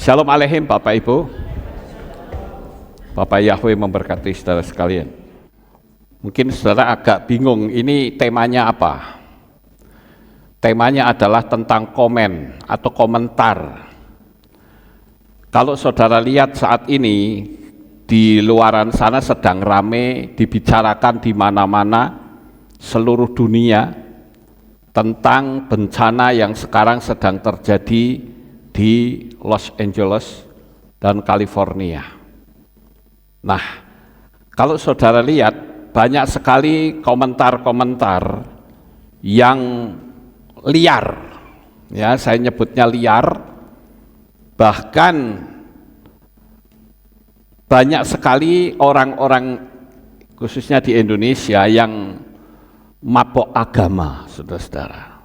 Shalom Aleihim Bapak Ibu. Bapak Yahweh memberkati saudara sekalian. Mungkin saudara agak bingung ini temanya apa. Temanya adalah tentang komen atau komentar. Kalau saudara lihat saat ini di luaran sana sedang rame dibicarakan di mana-mana seluruh dunia tentang bencana yang sekarang sedang terjadi di Los Angeles dan California. Nah, kalau saudara lihat banyak sekali komentar-komentar yang liar, ya saya nyebutnya liar, bahkan banyak sekali orang-orang khususnya di Indonesia yang mabok agama, saudara-saudara.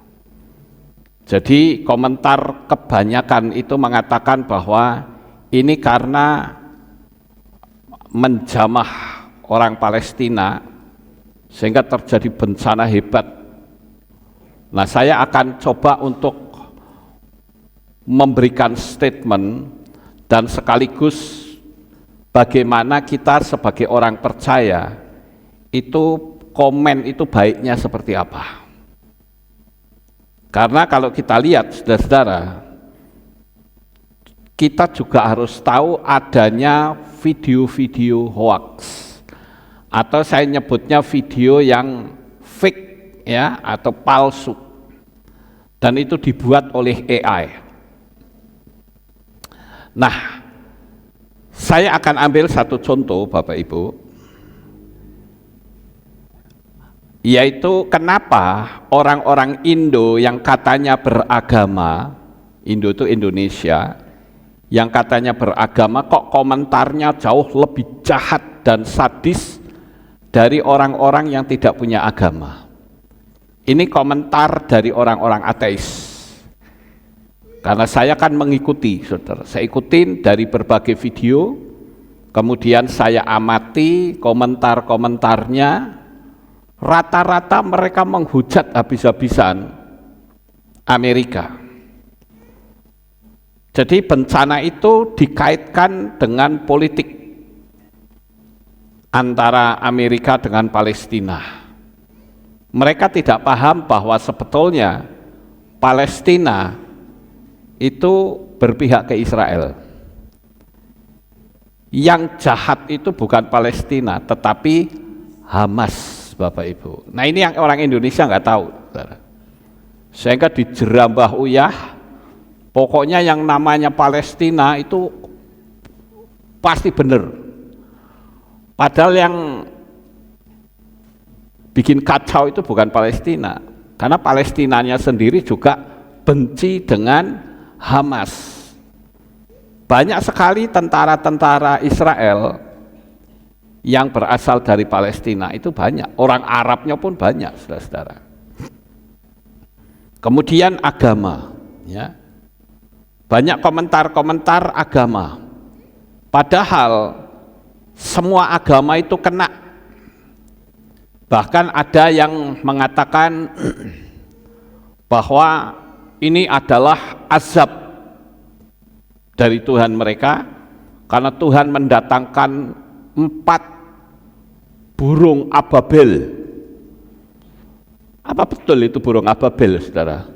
Jadi komentar kebanyakan itu mengatakan bahwa ini karena menjamah orang Palestina sehingga terjadi bencana hebat. Nah, saya akan coba untuk memberikan statement dan sekaligus bagaimana kita sebagai orang percaya itu komen itu baiknya seperti apa. Karena kalau kita lihat saudara-saudara, kita juga harus tahu adanya video-video hoax atau saya nyebutnya video yang fake ya atau palsu, dan itu dibuat oleh AI. Nah, saya akan ambil satu contoh Bapak Ibu, yaitu kenapa orang-orang Indo yang katanya beragama, Indo itu Indonesia, yang katanya beragama kok komentarnya jauh lebih jahat dan sadis dari orang-orang yang tidak punya agama. Ini komentar dari orang-orang ateis. Karena saya kan mengikuti, saudara, saya ikutin dari berbagai video, kemudian saya amati komentar-komentarnya. Rata-rata mereka menghujat habis-habisan Amerika. Jadi bencana itu dikaitkan dengan politik antara Amerika dengan Palestina. Mereka tidak paham bahwa sebetulnya Palestina itu berpihak ke Israel. Yang jahat itu bukan Palestina, tetapi Hamas. Bapak Ibu. Nah, ini yang orang Indonesia nggak tahu, saudara. Sehingga dijerambah uyah, pokoknya yang namanya Palestina itu pasti benar. Padahal yang bikin kacau itu bukan Palestina, karena Palestinanya sendiri juga benci dengan Hamas. Banyak sekali tentara-tentara Israel yang berasal dari Palestina itu banyak, orang Arabnya pun banyak, saudara-saudara. Kemudian agama, ya, banyak komentar-komentar agama, padahal semua agama itu kena. Bahkan ada yang mengatakan bahwa ini adalah azab dari Tuhan mereka, karena Tuhan mendatangkan 4 burung Ababil. Apa betul itu burung Ababil, saudara?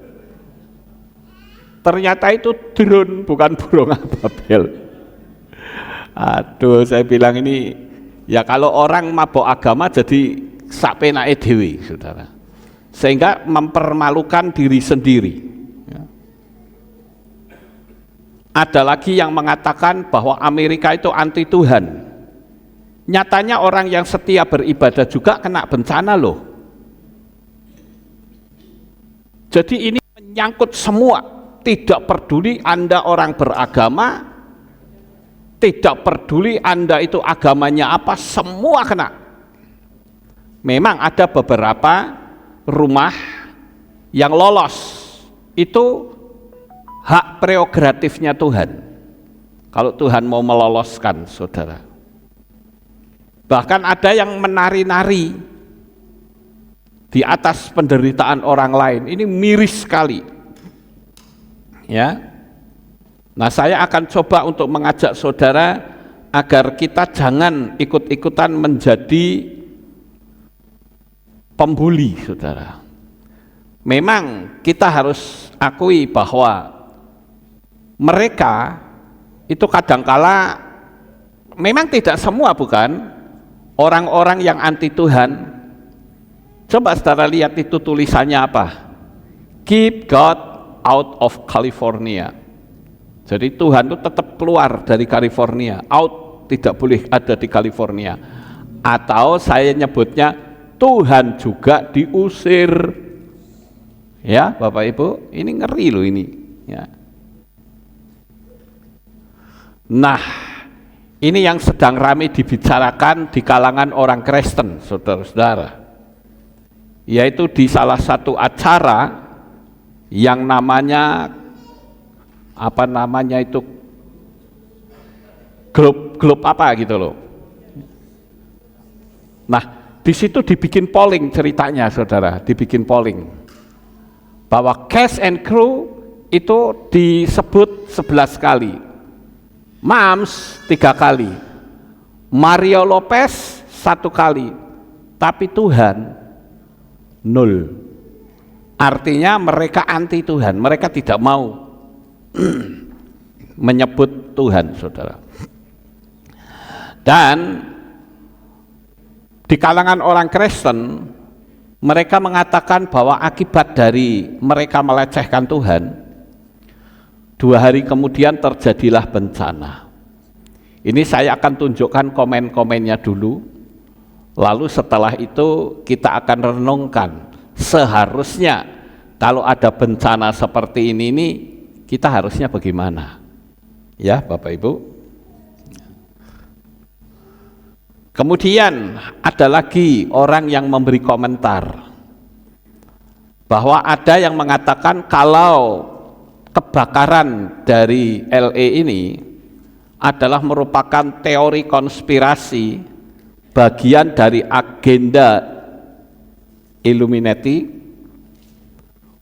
Ternyata itu drone, bukan burung Ababil. Aduh, saya bilang ini, ya kalau orang mabok agama jadi sakpenake dhewe, saudara. Sehingga mempermalukan diri sendiri. Ya. Ada lagi yang mengatakan bahwa Amerika itu anti Tuhan. Nyatanya orang yang setia beribadah juga kena bencana loh. Jadi ini menyangkut semua, tidak peduli Anda orang beragama, tidak peduli Anda itu agamanya apa, semua kena. Memang ada beberapa rumah yang lolos, itu hak prerogatifnya Tuhan. Kalau Tuhan mau meloloskan, saudara. Bahkan ada yang menari-nari di atas penderitaan orang lain. Ini miris sekali. Ya. Nah, saya akan coba untuk mengajak saudara agar kita jangan ikut-ikutan menjadi pembuli, saudara. Memang kita harus akui bahwa mereka itu kadangkala memang tidak semua, bukan orang-orang yang anti Tuhan. Coba saudara lihat itu tulisannya apa? Keep God out of California. Jadi Tuhan itu tetap keluar dari California, out, tidak boleh ada di California. Atau saya nyebutnya Tuhan juga diusir. Ya Bapak Ibu, ini ngeri loh ini ya. Nah, ini yang sedang ramai dibicarakan di kalangan orang Kristen, saudara-saudara, yaitu di salah satu acara yang namanya itu grup apa gitu loh. Nah, di situ dibikin polling ceritanya, saudara, dibikin polling bahwa cast and crew itu disebut 11 kali, Mams 3 kali, Mario Lopez 1 kali, tapi Tuhan 0. Artinya mereka anti Tuhan, mereka tidak mau menyebut Tuhan, saudara. Dan di kalangan orang Kristen, mereka mengatakan bahwa akibat dari mereka melecehkan Tuhan, 2 hari kemudian terjadilah bencana. Ini saya akan tunjukkan komen-komennya dulu, lalu setelah itu kita akan renungkan seharusnya kalau ada bencana seperti ini kita harusnya bagaimana, ya Bapak Ibu. Kemudian ada lagi orang yang memberi komentar bahwa ada yang mengatakan kalau kebakaran dari LA ini adalah merupakan teori konspirasi, bagian dari agenda Illuminati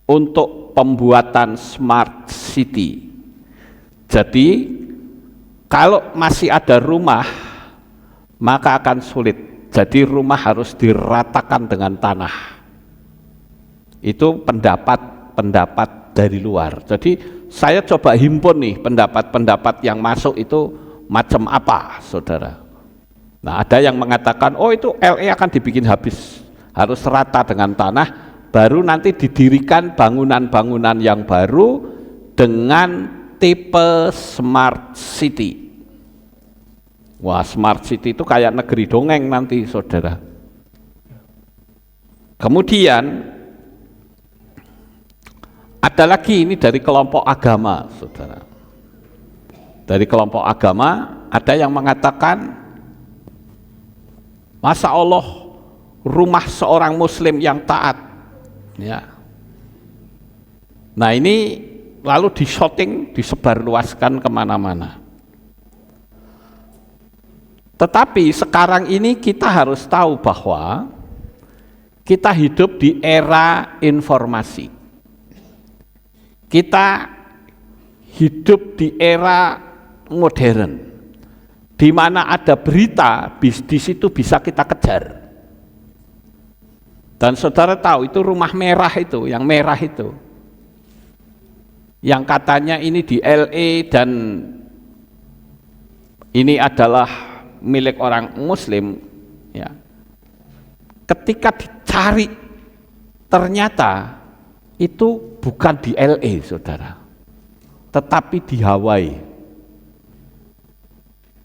untuk pembuatan smart city. Jadi kalau masih ada rumah maka akan sulit. Jadi rumah harus diratakan dengan tanah. Itu pendapat dari luar. Jadi saya coba himpun nih pendapat-pendapat yang masuk itu macam apa, saudara. Nah, ada yang mengatakan, oh itu LA akan dibikin habis, harus rata dengan tanah, baru nanti didirikan bangunan-bangunan yang baru dengan tipe smart city. Wah, smart city itu kayak negeri dongeng nanti, saudara. Kemudian ada lagi ini dari kelompok agama, saudara. Dari kelompok agama ada yang mengatakan, masa Allah rumah seorang muslim yang taat, ya. Nah ini lalu di-shooting, disebarluaskan kemana-mana. Tetapi sekarang ini kita harus tahu bahwa kita hidup di era informasi. Kita hidup di era modern, di mana ada berita, di situ bisa kita kejar. Dan saudara tahu itu rumah merah itu, yang merah itu, yang katanya ini di LA dan ini adalah milik orang muslim, ya. Ketika dicari ternyata itu bukan di LA, saudara, tetapi di Hawaii.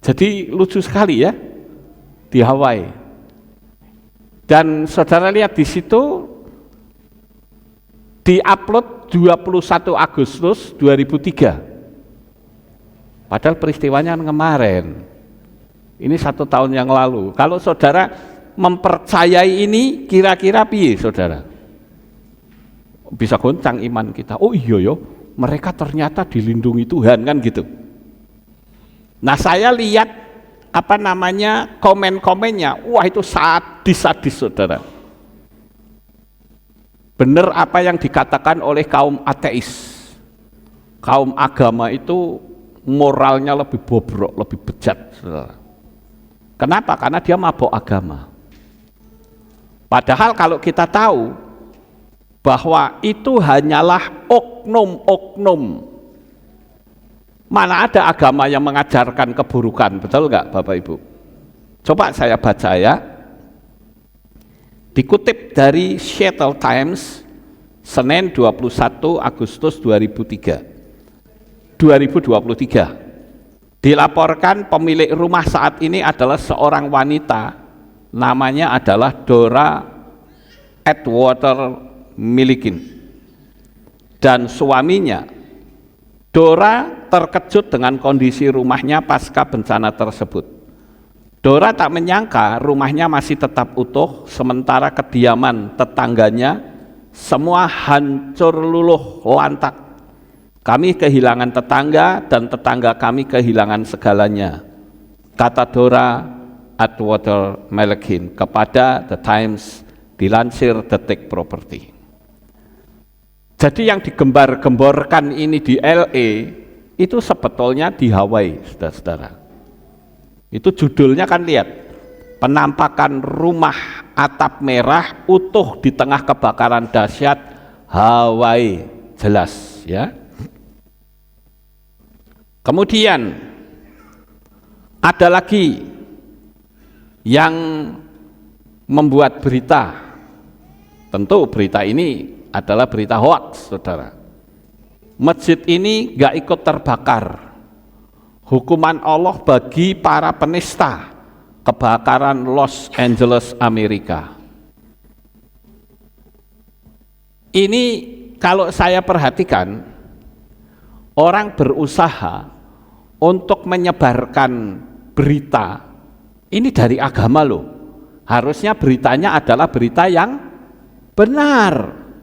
Jadi lucu sekali ya, di Hawaii. Dan saudara lihat di situ diupload 21 Agustus 2003. Padahal peristiwanya kemarin. Ini 1 tahun yang lalu. Kalau saudara mempercayai ini, kira-kira piye, saudara? Bisa goncang iman kita. Oh iya yo, mereka ternyata dilindungi Tuhan, kan gitu. Nah, saya lihat komen-komennya, wah itu sadis-sadis, saudara. Benar apa yang dikatakan oleh kaum ateis. Kaum agama itu moralnya lebih bobrok, lebih bejat, saudara. Kenapa? Karena dia mabuk agama. Padahal kalau kita tahu bahwa itu hanyalah oknum-oknum, mana ada agama yang mengajarkan keburukan, betul nggak Bapak Ibu? Coba saya baca ya, dikutip dari Seattle Times, Senin 21 Agustus 2023, dilaporkan pemilik rumah saat ini adalah seorang wanita, namanya adalah Dora Atwater Milliken, dan suaminya. Dora terkejut dengan kondisi rumahnya pasca bencana tersebut. Dora tak menyangka rumahnya masih tetap utuh, sementara kediaman tetangganya semua hancur luluh lantak. Kami kehilangan tetangga dan tetangga kami kehilangan segalanya, kata Dora Atwater Milliken kepada The Times, dilansir Detik Property. Jadi yang digembar-gemborkan ini di LA itu sebetulnya di Hawaii, saudara-saudara. Itu judulnya kan, lihat, penampakan rumah atap merah utuh di tengah kebakaran dahsyat Hawaii, jelas ya. Kemudian ada lagi yang membuat berita, tentu berita ini adalah berita hoax, saudara. Masjid ini gak ikut terbakar. Hukuman Allah bagi para penista kebakaran Los Angeles, Amerika. Ini kalau saya perhatikan, orang berusaha untuk menyebarkan berita ini dari agama loh. Harusnya beritanya adalah berita yang benar,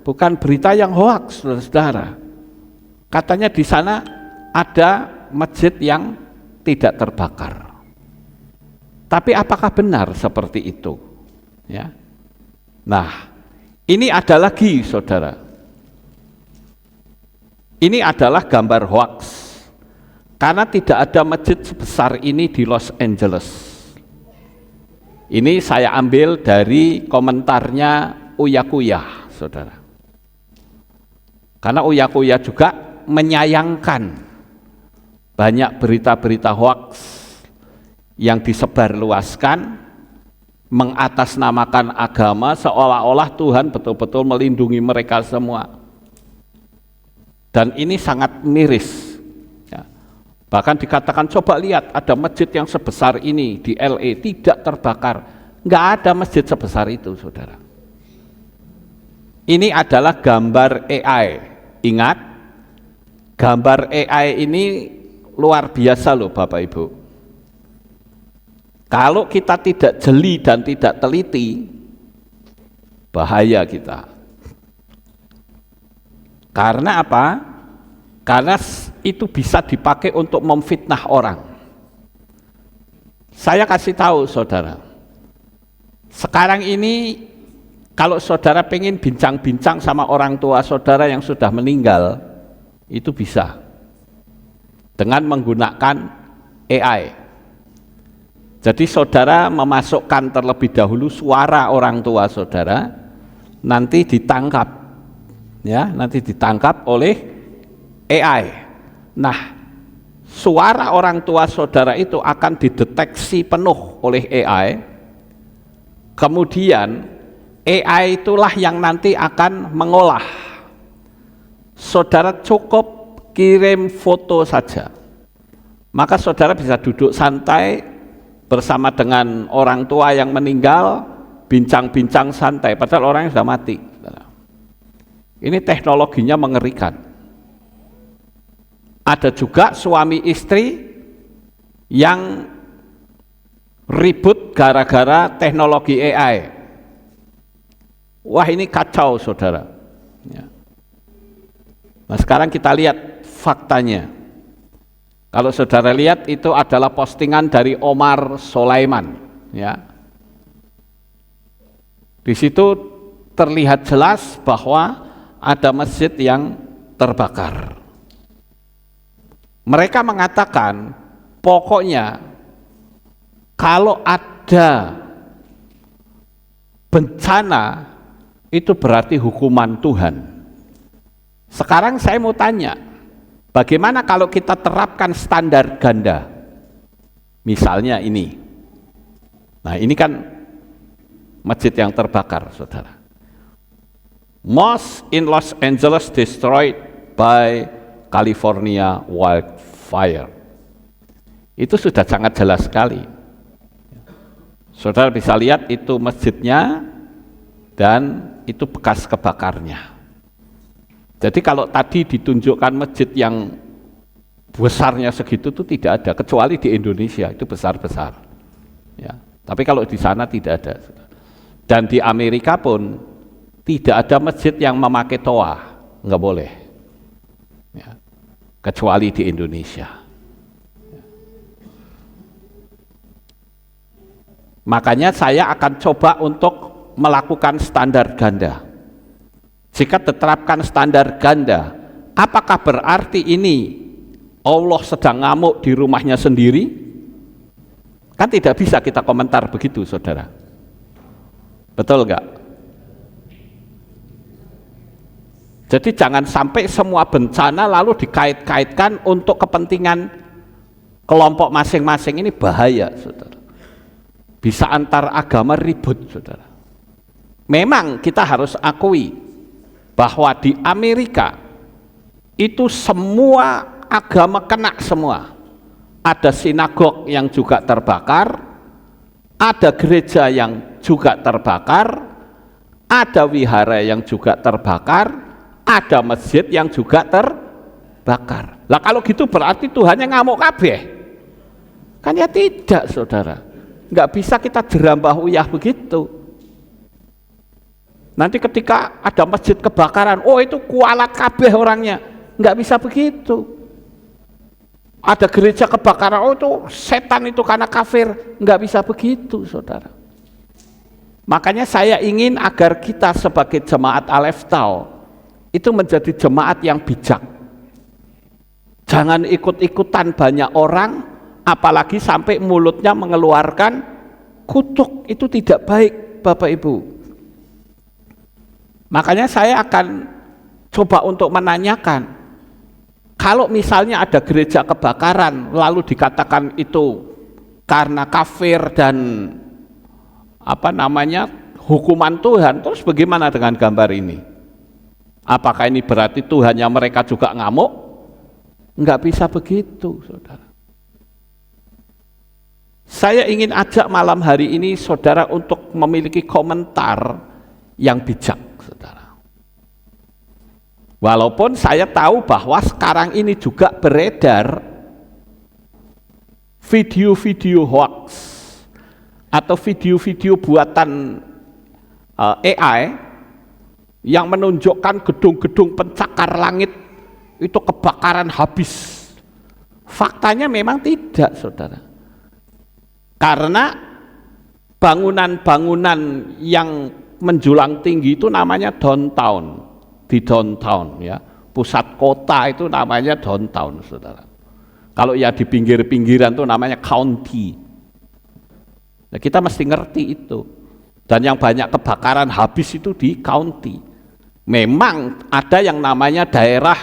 bukan berita yang hoax, saudara. Katanya di sana ada masjid yang tidak terbakar. Tapi apakah benar seperti itu? Ya. Nah, ini ada lagi, saudara. Ini adalah gambar hoax. Karena tidak ada masjid sebesar ini di Los Angeles. Ini saya ambil dari komentarnya Uya Kuya, saudara. Karena Uya Kuya juga menyayangkan banyak berita-berita hoax yang disebarluaskan, mengatasnamakan agama seolah-olah Tuhan betul-betul melindungi mereka semua. Dan ini sangat miris. Bahkan dikatakan, coba lihat, ada masjid yang sebesar ini di LA tidak terbakar. Nggak ada masjid sebesar itu, saudara. Ini adalah gambar AI. Ingat, gambar AI ini luar biasa loh Bapak Ibu. Kalau kita tidak jeli dan tidak teliti, bahaya kita. Karena apa? Karena itu bisa dipakai untuk memfitnah orang. Saya kasih tahu saudara, sekarang ini kalau saudara pengen bincang-bincang sama orang tua saudara yang sudah meninggal, itu bisa dengan menggunakan AI. Jadi saudara memasukkan terlebih dahulu suara orang tua saudara, nanti ditangkap, ya, nanti ditangkap oleh AI. Nah, suara orang tua saudara itu akan dideteksi penuh oleh AI. Kemudian AI itulah yang nanti akan mengolah. Saudara cukup kirim foto saja, maka saudara bisa duduk santai bersama dengan orang tua yang meninggal, bincang-bincang santai, padahal orangnya sudah mati. Ini teknologinya mengerikan. Ada juga suami istri yang ribut gara-gara teknologi AI. Wah, ini kacau saudara. Ya. Nah, sekarang kita lihat faktanya. Kalau saudara lihat, itu adalah postingan dari Omar Sulaiman. Ya. Di situ terlihat jelas bahwa ada masjid yang terbakar. Mereka mengatakan pokoknya kalau ada bencana itu berarti hukuman Tuhan. Sekarang saya mau tanya, bagaimana kalau kita terapkan standar ganda? Misalnya ini. Nah, ini kan masjid yang terbakar, saudara. Mosque in Los Angeles destroyed by California wildfire. Itu sudah sangat jelas sekali. Saudara bisa lihat itu masjidnya dan itu bekas kebakarnya. Jadi kalau tadi ditunjukkan masjid yang besarnya segitu itu tidak ada, kecuali di Indonesia itu besar-besar. Ya. Tapi kalau di sana tidak ada. Dan di Amerika pun tidak ada masjid yang memakai toa, nggak boleh. Ya. Kecuali di Indonesia. Ya. Makanya saya akan coba untuk melakukan standar ganda. Jika diterapkan standar ganda, apakah berarti ini Allah sedang ngamuk di rumahnya sendiri? Kan tidak bisa kita komentar begitu, saudara. Betul enggak? Jadi jangan sampai semua bencana lalu dikait-kaitkan untuk kepentingan kelompok masing-masing, ini bahaya, saudara. Bisa antar agama ribut, saudara. Memang kita harus akui bahwa di Amerika itu semua agama kena semua. Ada sinagog yang juga terbakar, ada gereja yang juga terbakar, ada wihara yang juga terbakar, ada masjid yang juga terbakar. Lah kalau gitu berarti Tuhannya ngamuk kabeh? Kan ya tidak, saudara. Nggak bisa kita jerambah uyah begitu. Nanti ketika ada masjid kebakaran, oh itu kualat kabeh orangnya. Nggak bisa begitu. Ada gereja kebakaran, oh itu setan itu karena kafir. Nggak bisa begitu, saudara. Makanya saya ingin agar kita sebagai jemaat Al-Eftal itu menjadi jemaat yang bijak. Jangan ikut-ikutan banyak orang, apalagi sampai mulutnya mengeluarkan kutuk. Itu tidak baik, Bapak Ibu. Makanya saya akan coba untuk menanyakan, kalau misalnya ada gereja kebakaran lalu dikatakan itu karena kafir dan hukuman Tuhan, terus bagaimana dengan gambar ini? Apakah ini berarti Tuhan yang mereka juga ngamuk? Enggak bisa begitu, saudara. Saya ingin ajak malam hari ini saudara untuk memiliki komentar yang bijak, saudara. Walaupun saya tahu bahwa sekarang ini juga beredar video-video hoax atau video-video buatan AI yang menunjukkan gedung-gedung pencakar langit itu kebakaran habis. Faktanya memang tidak, saudara. Karena bangunan-bangunan yang menjulang tinggi itu namanya downtown. Di downtown, ya, pusat kota itu namanya downtown, saudara. Kalau ya di pinggir-pinggiran itu namanya county. Nah, kita mesti ngerti itu. Dan yang banyak kebakaran habis itu di county. Memang ada yang namanya daerah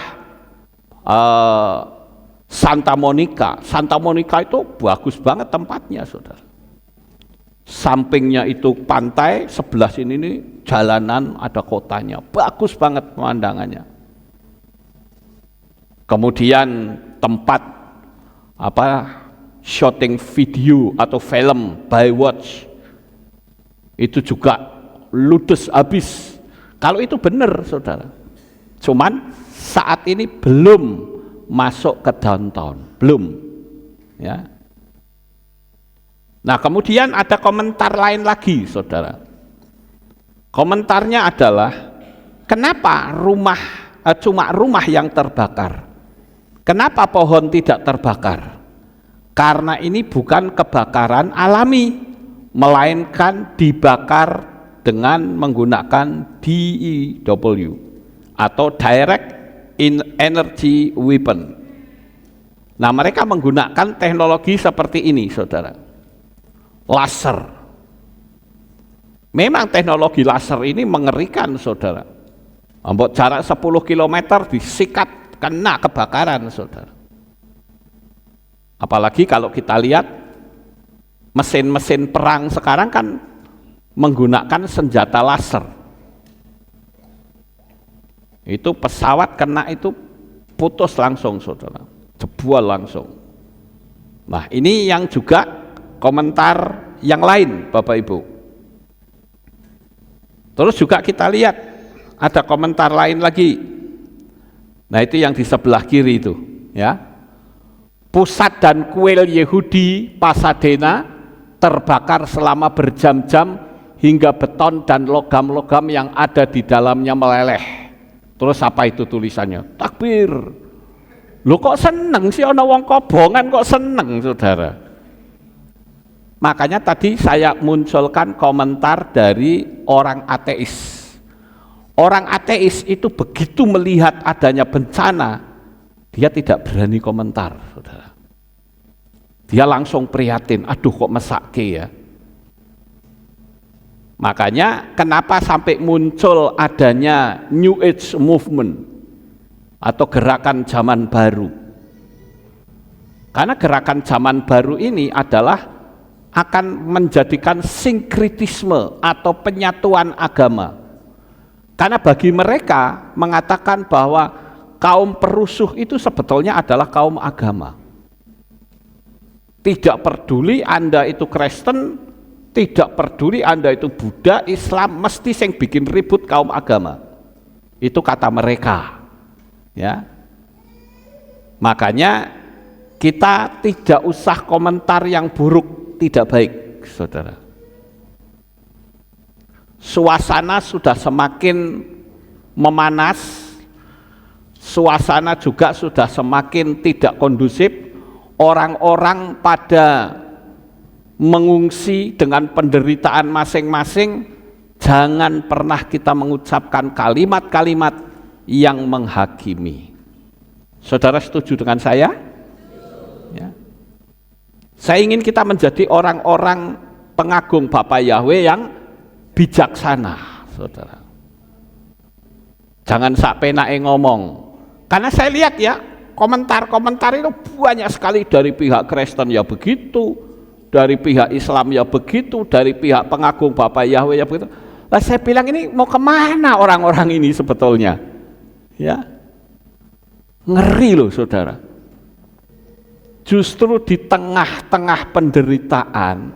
Santa Monica. Santa Monica itu bagus banget tempatnya, saudara. Sampingnya itu pantai, sebelah sini nih jalanan, ada kotanya, bagus banget pemandangannya. Kemudian tempat syuting video atau film Baywatch itu juga ludes habis. Kalau itu benar, saudara. Cuman saat ini belum masuk ke downtown, belum, ya. Nah, kemudian ada komentar lain lagi, saudara. Komentarnya adalah, kenapa cuma rumah yang terbakar? Kenapa pohon tidak terbakar? Karena ini bukan kebakaran alami, melainkan dibakar dengan menggunakan DEW atau Direct Energy Weapon. Nah, mereka menggunakan teknologi seperti ini, saudara. Laser. Memang teknologi laser ini mengerikan, saudara. Ambok jarak 10 km disikat, kena kebakaran, saudara. Apalagi kalau kita lihat mesin-mesin perang sekarang kan menggunakan senjata laser. Itu pesawat kena itu putus langsung, saudara, jebol langsung. Nah, ini yang juga komentar yang lain, Bapak Ibu. Terus juga kita lihat ada komentar lain lagi. Nah, itu yang di sebelah kiri itu, ya. Pusat dan kuil Yehudi Pasadena terbakar selama berjam-jam hingga beton dan logam-logam yang ada di dalamnya meleleh. Terus apa itu tulisannya? Takbir. Loh, kok seneng sih ana wong kobongan kok seneng, saudara? Makanya tadi saya munculkan komentar dari orang ateis. Orang ateis itu begitu melihat adanya bencana, dia tidak berani komentar, saudara. Dia langsung prihatin, aduh kok mesake ya. Makanya kenapa sampai muncul adanya New Age Movement atau gerakan zaman baru. Karena gerakan zaman baru ini adalah akan menjadikan sinkritisme atau penyatuan agama. Karena bagi mereka mengatakan bahwa kaum perusuh itu sebetulnya adalah kaum agama. Tidak peduli Anda itu Kristen, tidak peduli Anda itu Buddha, Islam, mesti yang bikin ribut kaum agama. Itu kata mereka. Ya. Makanya kita tidak usah komentar yang buruk, tidak baik, saudara. Suasana sudah semakin memanas, suasana juga sudah semakin tidak kondusif, orang-orang pada mengungsi dengan penderitaan masing-masing. Jangan pernah kita mengucapkan kalimat-kalimat yang menghakimi. Saudara setuju dengan saya? Ya. Saya ingin kita menjadi orang-orang pengagung Bapa Yahweh yang bijaksana, saudara. Jangan sampai naik ngomong. Karena saya lihat ya, komentar-komentar itu banyak sekali dari pihak Kristen ya begitu, dari pihak Islam ya begitu, dari pihak pengagung Bapa Yahweh ya begitu. Lah saya bilang ini mau kemana orang-orang ini sebetulnya? Ya, ngeri loh, saudara. Justru di tengah-tengah penderitaan,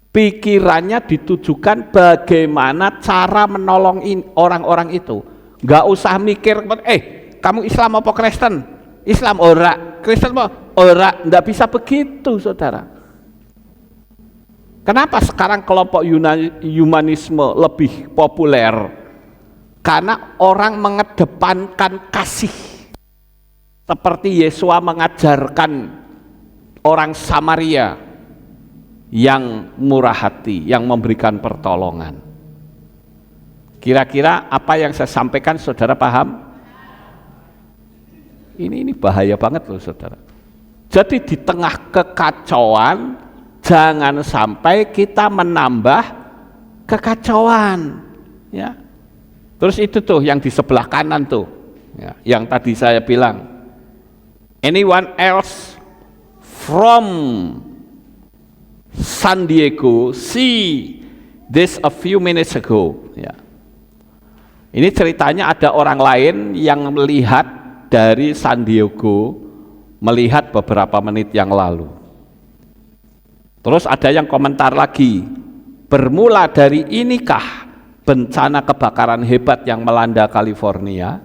pikirannya ditujukan bagaimana cara menolong orang-orang itu. Nggak usah mikir, kamu Islam apa Kristen? Islam ora, Kristen apa ora, nggak bisa begitu, saudara. Kenapa sekarang kelompok humanisme lebih populer? Karena orang mengedepankan kasih. Seperti Yesua mengajarkan orang Samaria yang murah hati, yang memberikan pertolongan. Kira-kira apa yang saya sampaikan saudara paham? Ini bahaya banget loh, saudara. Jadi di tengah kekacauan, jangan sampai kita menambah kekacauan, ya. Terus itu tuh yang di sebelah kanan tuh, ya, yang tadi saya bilang, anyone else from San Diego see this a few minutes ago, ya. Ini ceritanya ada orang lain yang melihat dari San Diego, melihat beberapa menit yang lalu. Terus ada yang komentar lagi, bermula dari inikah bencana kebakaran hebat yang melanda California?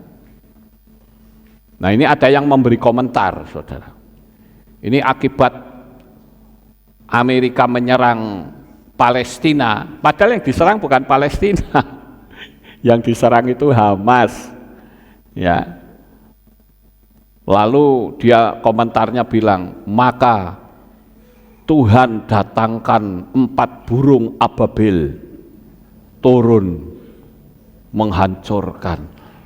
Nah, ini ada yang memberi komentar, saudara. Ini akibat Amerika menyerang Palestina, padahal yang diserang bukan Palestina, yang diserang itu Hamas, ya. Lalu dia komentarnya bilang, maka Tuhan datangkan 4 burung ababil turun menghancurkan.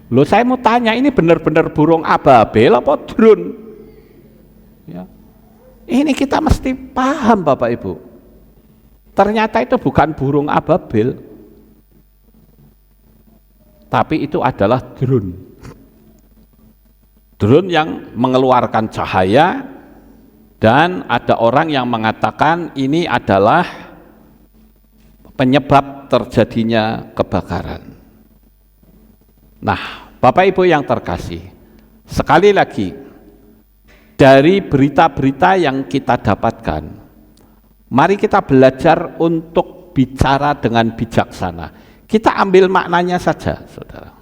Loh, saya mau tanya, ini benar-benar burung ababil apa drone? Ya. Ini kita mesti paham Bapak Ibu. Ternyata itu bukan burung ababil, tapi itu adalah drone. Drone yang mengeluarkan cahaya, dan ada orang yang mengatakan ini adalah penyebab terjadinya kebakaran. Nah, Bapak Ibu yang terkasih, sekali lagi, dari berita-berita yang kita dapatkan, mari kita belajar untuk bicara dengan bijaksana. Kita ambil maknanya saja, saudara.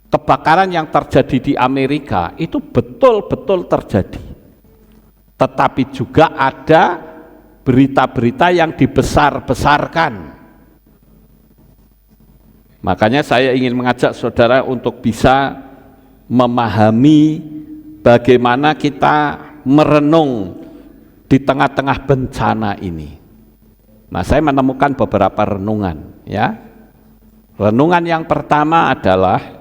Kebakaran yang terjadi di Amerika itu betul-betul terjadi. Tetapi juga ada berita-berita yang dibesar-besarkan. Makanya saya ingin mengajak saudara untuk bisa memahami bagaimana kita merenung di tengah-tengah bencana ini. Nah, saya menemukan beberapa renungan, ya. Renungan yang pertama adalah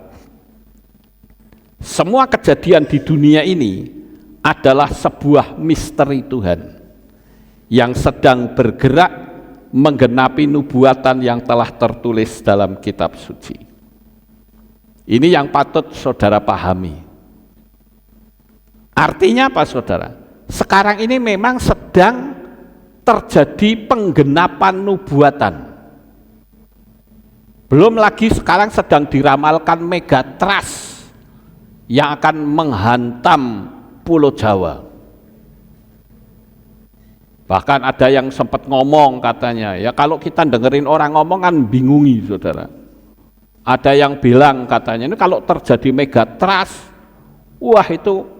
semua kejadian di dunia ini adalah sebuah misteri Tuhan yang sedang bergerak menggenapi nubuatan yang telah tertulis dalam kitab suci. Ini yang patut saudara pahami. Artinya apa saudara? Sekarang ini memang sedang terjadi penggenapan nubuatan. Belum lagi sekarang sedang diramalkan megatrust yang akan menghantam Pulau Jawa. Bahkan ada yang sempat ngomong katanya, ya kalau kita dengerin orang ngomong kan bingungi saudara. Ada yang bilang katanya, ini kalau terjadi megatrust, wah itu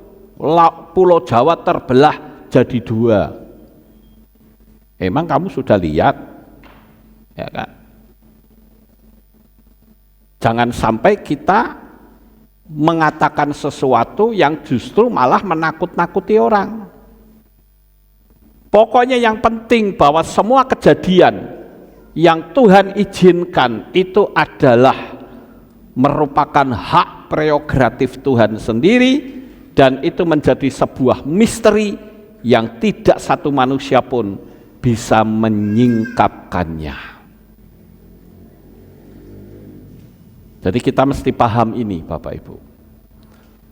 Pulau Jawa terbelah jadi dua. Emang kamu sudah lihat? Ya kan? Jangan sampai kita mengatakan sesuatu yang justru malah menakut-nakuti orang. Pokoknya yang penting bahwa semua kejadian yang Tuhan izinkan itu adalah merupakan hak prerogatif Tuhan sendiri, dan itu menjadi sebuah misteri yang tidak satu manusia pun bisa menyingkapkannya. Jadi kita mesti paham ini Bapak Ibu.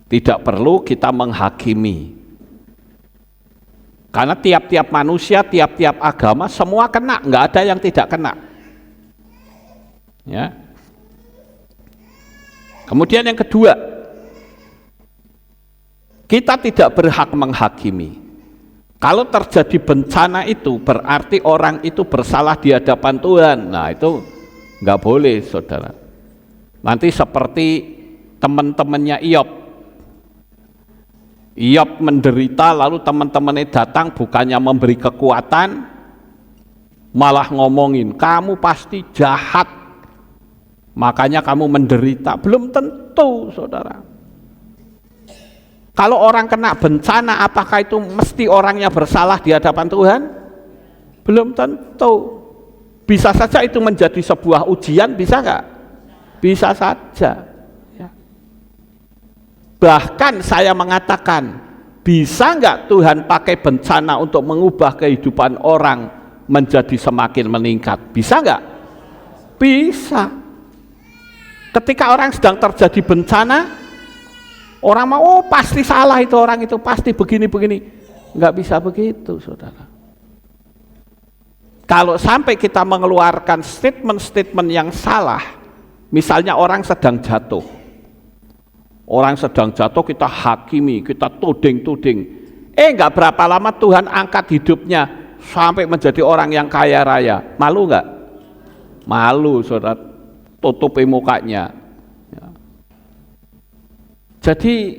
Tidak perlu kita menghakimi. Karena tiap-tiap manusia, tiap-tiap agama semua kena, nggak ada yang tidak kena. Ya. Kemudian yang kedua, kita tidak berhak menghakimi. Kalau terjadi bencana itu berarti orang itu bersalah di hadapan Tuhan. Nah itu nggak boleh saudara. Nanti seperti teman-temannya Iyob menderita, lalu teman-temannya datang bukannya memberi kekuatan, malah ngomongin kamu pasti jahat, makanya kamu menderita. Belum tentu saudara. Kalau orang kena bencana, apakah itu mesti orangnya bersalah di hadapan Tuhan? Belum tentu. Bisa saja itu menjadi sebuah ujian, bisa nggak? Bisa saja. Ya. Bahkan saya mengatakan, bisa nggak Tuhan pakai bencana untuk mengubah kehidupan orang menjadi semakin meningkat? Bisa nggak? Bisa. Ketika orang sedang terjadi bencana, orang mau, oh pasti salah itu orang itu, pasti begini-begini. Nggak bisa begitu, saudara. Kalau sampai kita mengeluarkan statement-statement yang salah, misalnya orang sedang jatuh. Orang sedang jatuh kita hakimi, kita tuding-tuding. Nggak berapa lama Tuhan angkat hidupnya sampai menjadi orang yang kaya raya. Malu nggak? Malu, saudara. Tutupi mukanya. Jadi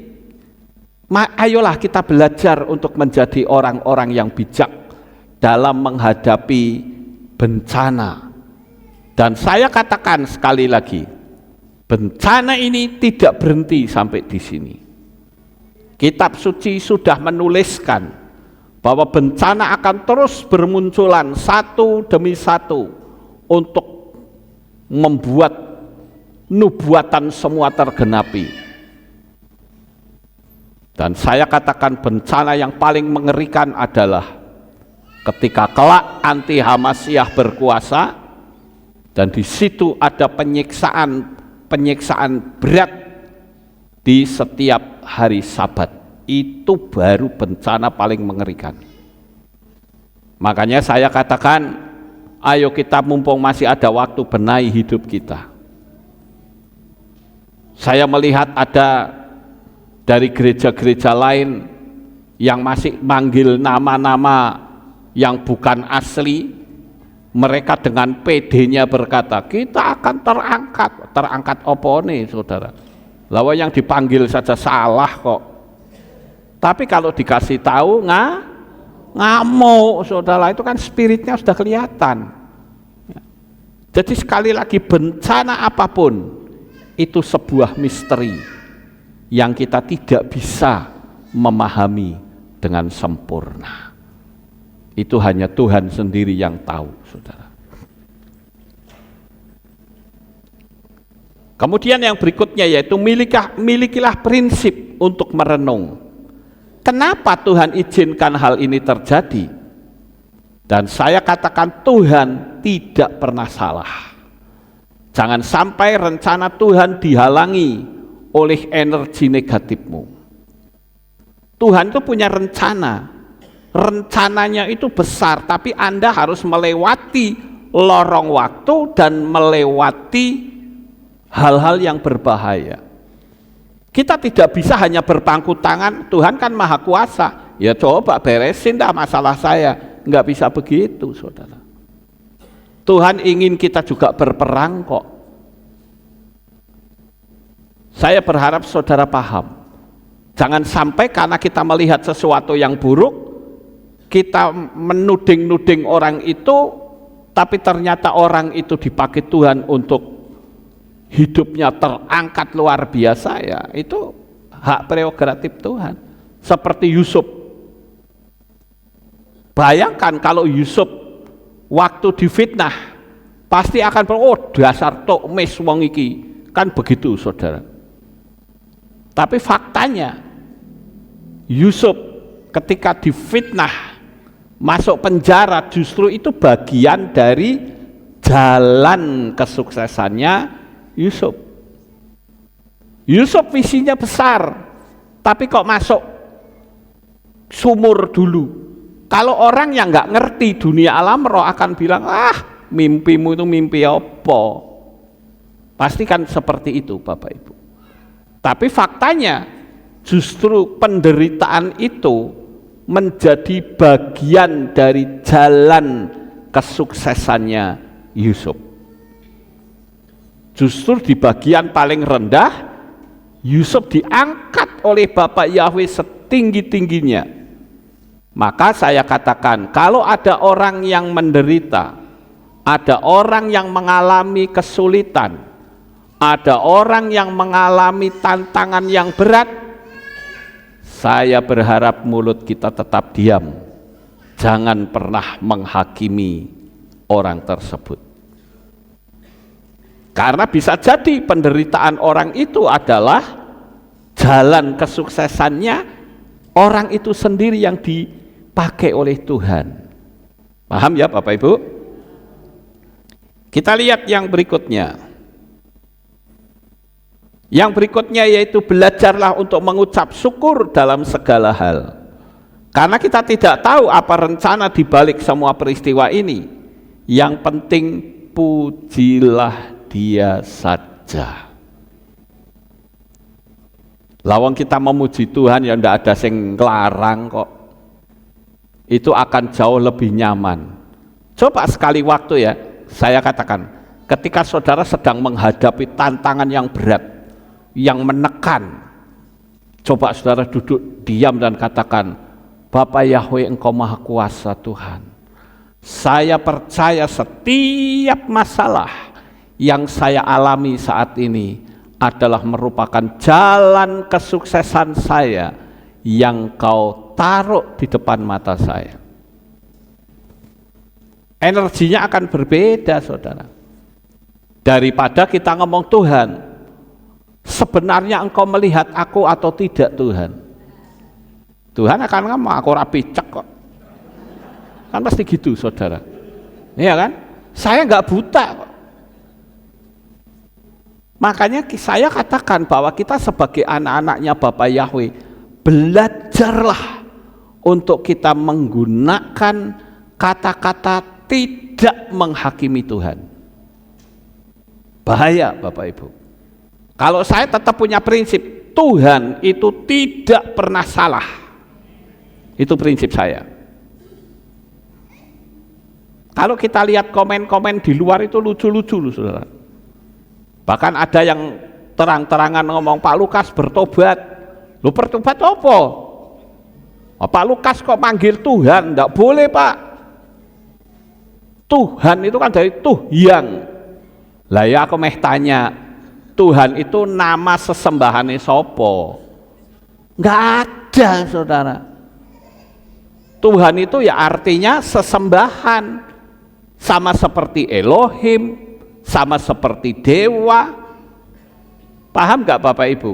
ayolah kita belajar untuk menjadi orang-orang yang bijak dalam menghadapi bencana. Dan saya katakan sekali lagi, bencana ini tidak berhenti sampai di sini. Kitab suci sudah menuliskan bahwa bencana akan terus bermunculan satu demi satu untuk membuat nubuatan semua tergenapi. Dan saya katakan bencana yang paling mengerikan adalah ketika kelak anti Hamasyah berkuasa dan di situ ada penyiksaan berat di setiap hari Sabat. Itu baru bencana paling mengerikan. Makanya saya katakan, ayo kita mumpung masih ada waktu benahi hidup kita. Saya melihat ada dari gereja-gereja lain yang masih manggil nama-nama yang bukan asli, mereka dengan PD-nya berkata, kita akan terangkat opone, saudara. Lawan yang dipanggil saja salah kok. Tapi kalau dikasih tahu ngamuk, saudara, itu kan spiritnya sudah kelihatan. Jadi sekali lagi bencana apapun itu sebuah misteri yang kita tidak bisa memahami dengan sempurna. Itu hanya Tuhan sendiri yang tahu, saudara. Kemudian yang berikutnya yaitu milikilah prinsip untuk merenung. Kenapa Tuhan izinkan hal ini terjadi? Dan saya katakan Tuhan tidak pernah salah. Jangan sampai rencana Tuhan dihalangi oleh energi negatifmu. Tuhan itu punya rencana. Rencananya itu besar, tapi Anda harus melewati lorong waktu dan melewati hal-hal yang berbahaya. Kita tidak bisa hanya berpangku tangan, Tuhan kan maha kuasa, ya coba beresin dah masalah saya. Enggak bisa begitu, saudara. Tuhan ingin kita juga berperang kok. Saya berharap saudara paham. Jangan sampai karena kita melihat sesuatu yang buruk, kita menuding-nuding orang itu, tapi ternyata orang itu dipakai Tuhan untuk hidupnya terangkat luar biasa, ya itu hak prerogatif Tuhan. Seperti Yusuf. Bayangkan kalau Yusuf waktu difitnah, pasti akan dasar tok mes wong iki, kan begitu, saudara. Tapi faktanya Yusuf ketika difitnah masuk penjara, justru itu bagian dari jalan kesuksesannya Yusuf. Yusuf visinya besar, tapi kok masuk sumur dulu. Kalau orang yang nggak ngerti dunia alam roh akan bilang, mimpimu itu mimpi apa? Pasti kan seperti itu, Bapak Ibu. Tapi faktanya justru penderitaan itu menjadi bagian dari jalan kesuksesannya Yusuf. Justru di bagian paling rendah, Yusuf diangkat oleh Bapak Yahweh setinggi-tingginya. Maka saya katakan, kalau ada orang yang menderita, ada orang yang mengalami kesulitan, ada orang yang mengalami tantangan yang berat, saya berharap mulut kita tetap diam. Jangan pernah menghakimi orang tersebut. Karena bisa jadi penderitaan orang itu adalah jalan kesuksesannya orang itu sendiri yang dipakai oleh Tuhan. Paham ya Bapak Ibu? Kita lihat yang berikutnya. Yang berikutnya yaitu belajarlah untuk mengucap syukur dalam segala hal. Karena kita tidak tahu apa rencana di balik semua peristiwa ini. Yang penting pujilah Dia saja. Lawang kita memuji Tuhan yang tidak ada sing nglarang kok. Itu akan jauh lebih nyaman. Coba sekali waktu ya, saya katakan, ketika saudara sedang menghadapi tantangan yang berat, yang menekan, coba saudara duduk diam dan katakan, Bapak Yahweh Engkau Maha Kuasa Tuhan, saya percaya setiap masalah yang saya alami saat ini adalah merupakan jalan kesuksesan saya yang Kau taruh di depan mata saya. Energinya akan berbeda, saudara. Daripada kita ngomong, Tuhan, sebenarnya Engkau melihat aku atau tidak, Tuhan? Tuhan akan ngomong, aku rapi cek kok. Kan pasti gitu, saudara. Iya kan? Saya nggak buta kok. Makanya saya katakan bahwa kita sebagai anak-anaknya Bapak Yahweh, belajarlah untuk kita menggunakan kata-kata tidak menghakimi Tuhan. Bahaya Bapak Ibu. Kalau saya tetap punya prinsip, Tuhan itu tidak pernah salah. Itu prinsip saya. Kalau kita lihat komen-komen di luar itu lucu-lucu loh saudara. Bahkan ada yang terang-terangan ngomong Pak Lukas bertobat. Lu bertobat apa? Pak Lukas kok manggil Tuhan? Enggak boleh Pak. Tuhan itu kan dari Tuhyang. Lah ya aku meh tanya, Tuhan itu nama sesembahane sopo? Enggak ada saudara. Tuhan itu ya artinya sesembahan, sama seperti Elohim, sama seperti dewa. Paham nggak Bapak Ibu?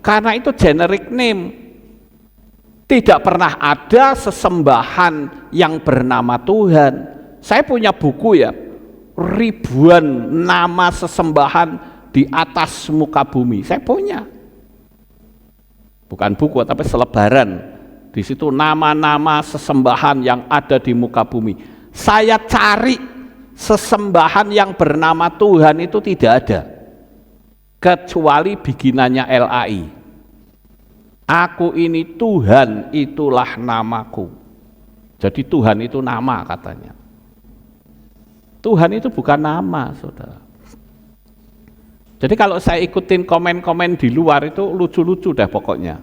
Karena itu generic name. Tidak pernah ada sesembahan yang bernama Tuhan. Saya punya buku ya, ribuan nama sesembahan di atas muka bumi. Saya punya. Bukan buku tapi selebaran. Di situ nama-nama sesembahan yang ada di muka bumi. Saya cari sesembahan yang bernama Tuhan itu tidak ada. Kecuali bikinannya LAI. Aku ini Tuhan, itulah namaku. Jadi Tuhan itu nama katanya. Tuhan itu bukan nama, saudara. Jadi kalau saya ikutin komen-komen di luar itu lucu-lucu deh pokoknya.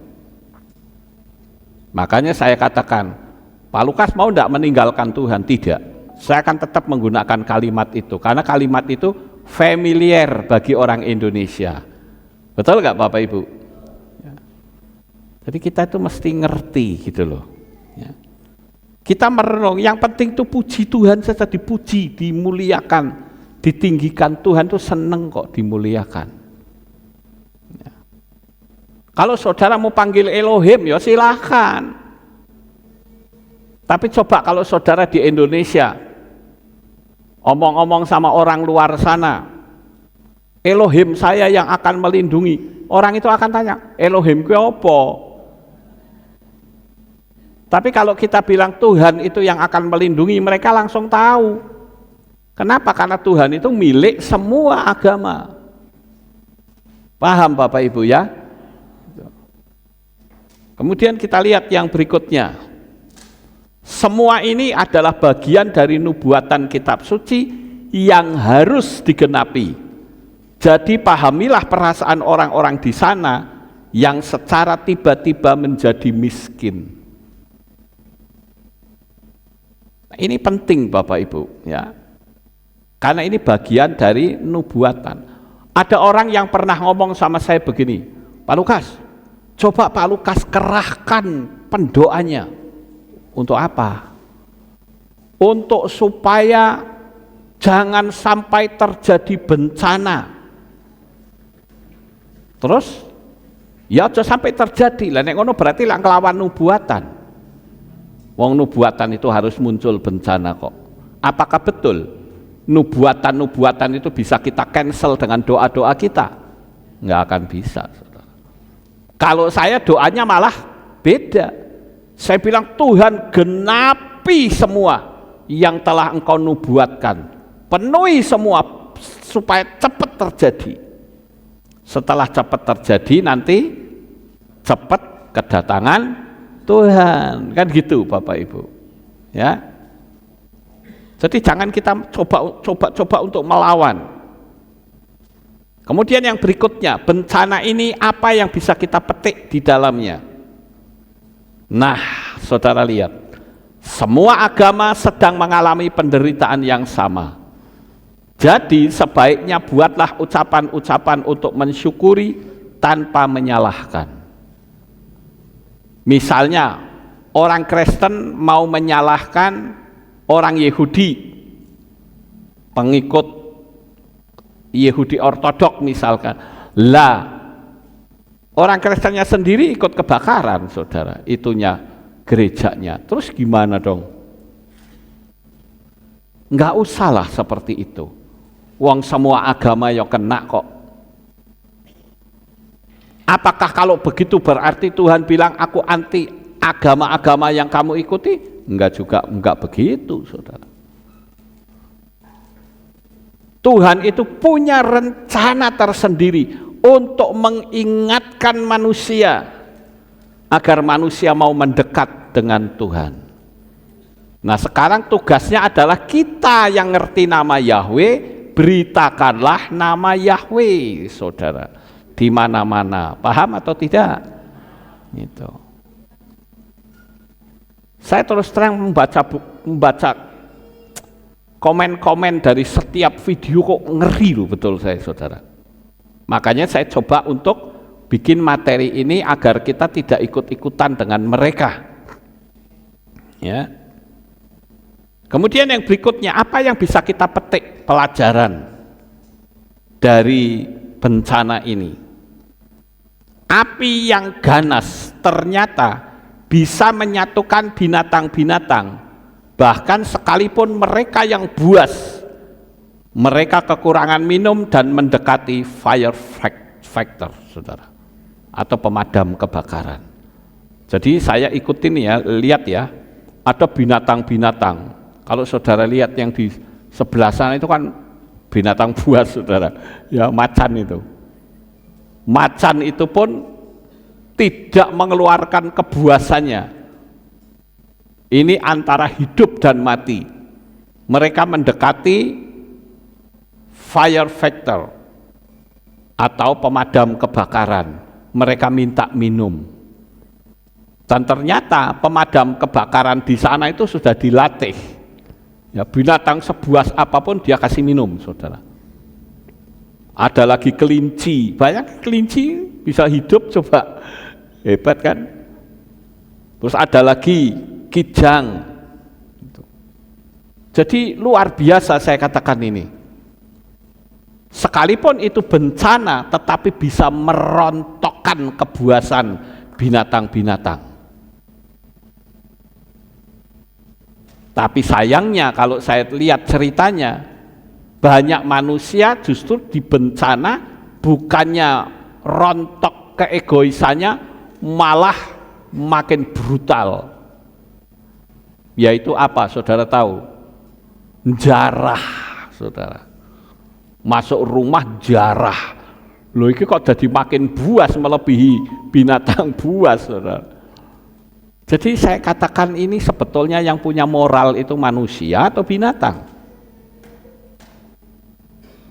Makanya saya katakan, Pak Lukas mau enggak meninggalkan Tuhan? Tidak. Saya akan tetap menggunakan kalimat itu, karena kalimat itu familiar bagi orang Indonesia. Betul nggak Bapak Ibu? Ya. Jadi kita itu mesti ngerti gitu loh. Ya. Kita merenung, yang penting itu puji Tuhan saja, dipuji, dimuliakan, ditinggikan. Tuhan itu seneng kok dimuliakan. Ya. Kalau saudara mau panggil Elohim, ya silahkan. Tapi coba kalau saudara di Indonesia, omong-omong sama orang luar sana, Elohim saya yang akan melindungi. Orang itu akan tanya, Elohim ku apa? Tapi kalau kita bilang Tuhan itu yang akan melindungi, mereka langsung tahu. Kenapa? Karena Tuhan itu milik semua agama. Paham Bapak Ibu ya? Kemudian kita lihat yang berikutnya. Semua ini adalah bagian dari nubuatan kitab suci yang harus digenapi. Jadi pahamilah perasaan orang-orang di sana yang secara tiba-tiba menjadi miskin. Ini penting Bapak Ibu ya. Karena ini bagian dari nubuatan. Ada orang yang pernah ngomong sama saya begini, Pak Lukas, coba Pak Lukas kerahkan pendoanya. Untuk apa? Untuk supaya jangan sampai terjadi bencana. Terus ya aja sampai terjadi. Lah nek ngono berarti lak nglawan nubuatan. Wong nubuatan itu harus muncul bencana kok. Apakah betul nubuatan-nubuatan itu bisa kita cancel dengan doa-doa kita? Nggak akan bisa. Kalau saya doanya malah beda. Saya bilang Tuhan genapi semua yang telah engkau nubuatkan. Penuhi semua supaya cepat terjadi. Setelah cepat terjadi nanti cepat kedatangan Tuhan, kan gitu Bapak Ibu. Ya. Jadi jangan kita coba untuk melawan. Kemudian yang berikutnya, bencana ini apa yang bisa kita petik di dalamnya? Nah, saudara lihat, semua agama sedang mengalami penderitaan yang sama. Jadi sebaiknya buatlah ucapan-ucapan untuk mensyukuri tanpa menyalahkan. Misalnya orang Kristen mau menyalahkan orang Yahudi, pengikut Yahudi Ortodok misalkan, lah Orang Kristennya sendiri ikut kebakaran, saudara, itunya gerejanya. Terus gimana dong? Enggak usahlah seperti itu. Wong semua agama ya kena kok. Apakah kalau begitu berarti Tuhan bilang aku anti agama-agama yang kamu ikuti? Enggak juga, enggak begitu, saudara. Tuhan itu punya rencana tersendiri untuk mengingatkan manusia agar manusia mau mendekat dengan Tuhan. Nah, sekarang tugasnya adalah kita yang ngerti nama Yahweh, beritakanlah nama Yahweh, saudara, di mana-mana. Paham atau tidak? Gitu. Saya terus terang membaca komen-komen dari setiap video, kok ngeri loh, betul saya, saudara. Makanya saya coba untuk bikin materi ini agar kita tidak ikut-ikutan dengan mereka. Ya. Kemudian yang berikutnya, apa yang bisa kita petik pelajaran dari bencana ini? Api yang ganas ternyata bisa menyatukan binatang-binatang, bahkan sekalipun mereka yang buas, mereka kekurangan minum dan mendekati fire factor, saudara, atau pemadam kebakaran. Jadi saya ikutin ya, lihat ya, ada binatang-binatang. Kalau saudara lihat yang di sebelah sana itu kan binatang buas, saudara, ya, macan itu. Macan itu pun tidak mengeluarkan kebuasannya. Ini antara hidup dan mati. Mereka mendekati fire factor atau pemadam kebakaran. Mereka minta minum. Dan ternyata pemadam kebakaran di sana itu sudah dilatih. Ya, binatang sebuas apapun dia kasih minum, saudara. Ada lagi kelinci, banyak kelinci bisa hidup, coba, hebat kan? Terus ada lagi kijang. Jadi luar biasa saya katakan ini. Sekalipun itu bencana, tetapi bisa merontokkan kebuasan binatang-binatang. Tapi sayangnya kalau saya lihat ceritanya, banyak manusia justru di bencana bukannya rontok keegoisannya, malah makin brutal. Yaitu apa, saudara tahu? Jarah, saudara. Masuk rumah jarah. Loh, ini kok jadi makin buas melebihi binatang buas, saudara. Jadi saya katakan ini sebetulnya yang punya moral itu manusia atau binatang.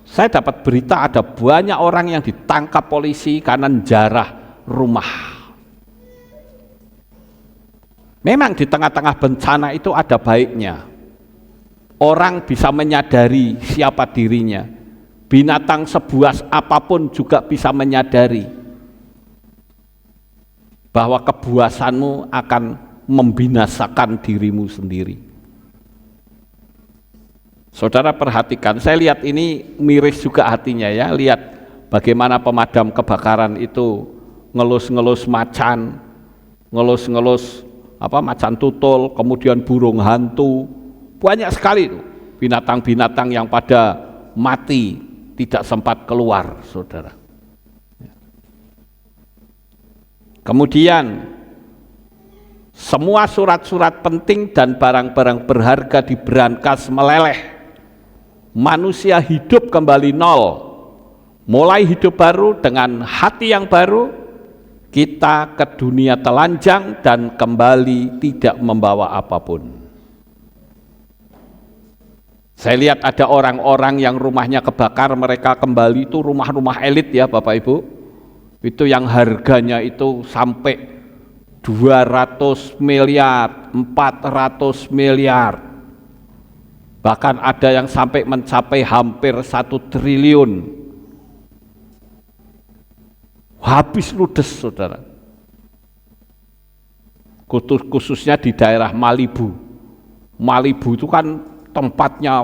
Saya dapat berita ada banyak orang yang ditangkap polisi karena jarah rumah. Memang di tengah-tengah bencana itu ada baiknya. Orang bisa menyadari siapa dirinya. Binatang sebuas apapun juga bisa menyadari bahwa kebuasanmu akan membinasakan dirimu sendiri. Saudara perhatikan, saya lihat ini miris juga hatinya ya, lihat bagaimana pemadam kebakaran itu ngelus-ngelus macan, ngelus-ngelus macan tutul, kemudian burung hantu, banyak sekali itu binatang-binatang yang pada mati, tidak sempat keluar, saudara. Kemudian semua surat-surat penting dan barang-barang berharga diberangkas meleleh. Manusia hidup kembali nol, mulai hidup baru dengan hati yang baru. Kita ke dunia telanjang dan kembali tidak membawa apapun. Saya lihat ada orang-orang yang rumahnya kebakar, mereka kembali itu rumah-rumah elit ya Bapak Ibu. Itu yang harganya itu sampai 200 miliar, 400 miliar. Bahkan ada yang sampai mencapai hampir 1 triliun. Habis ludes, saudara. Khususnya di daerah Malibu. Malibu itu kan tempatnya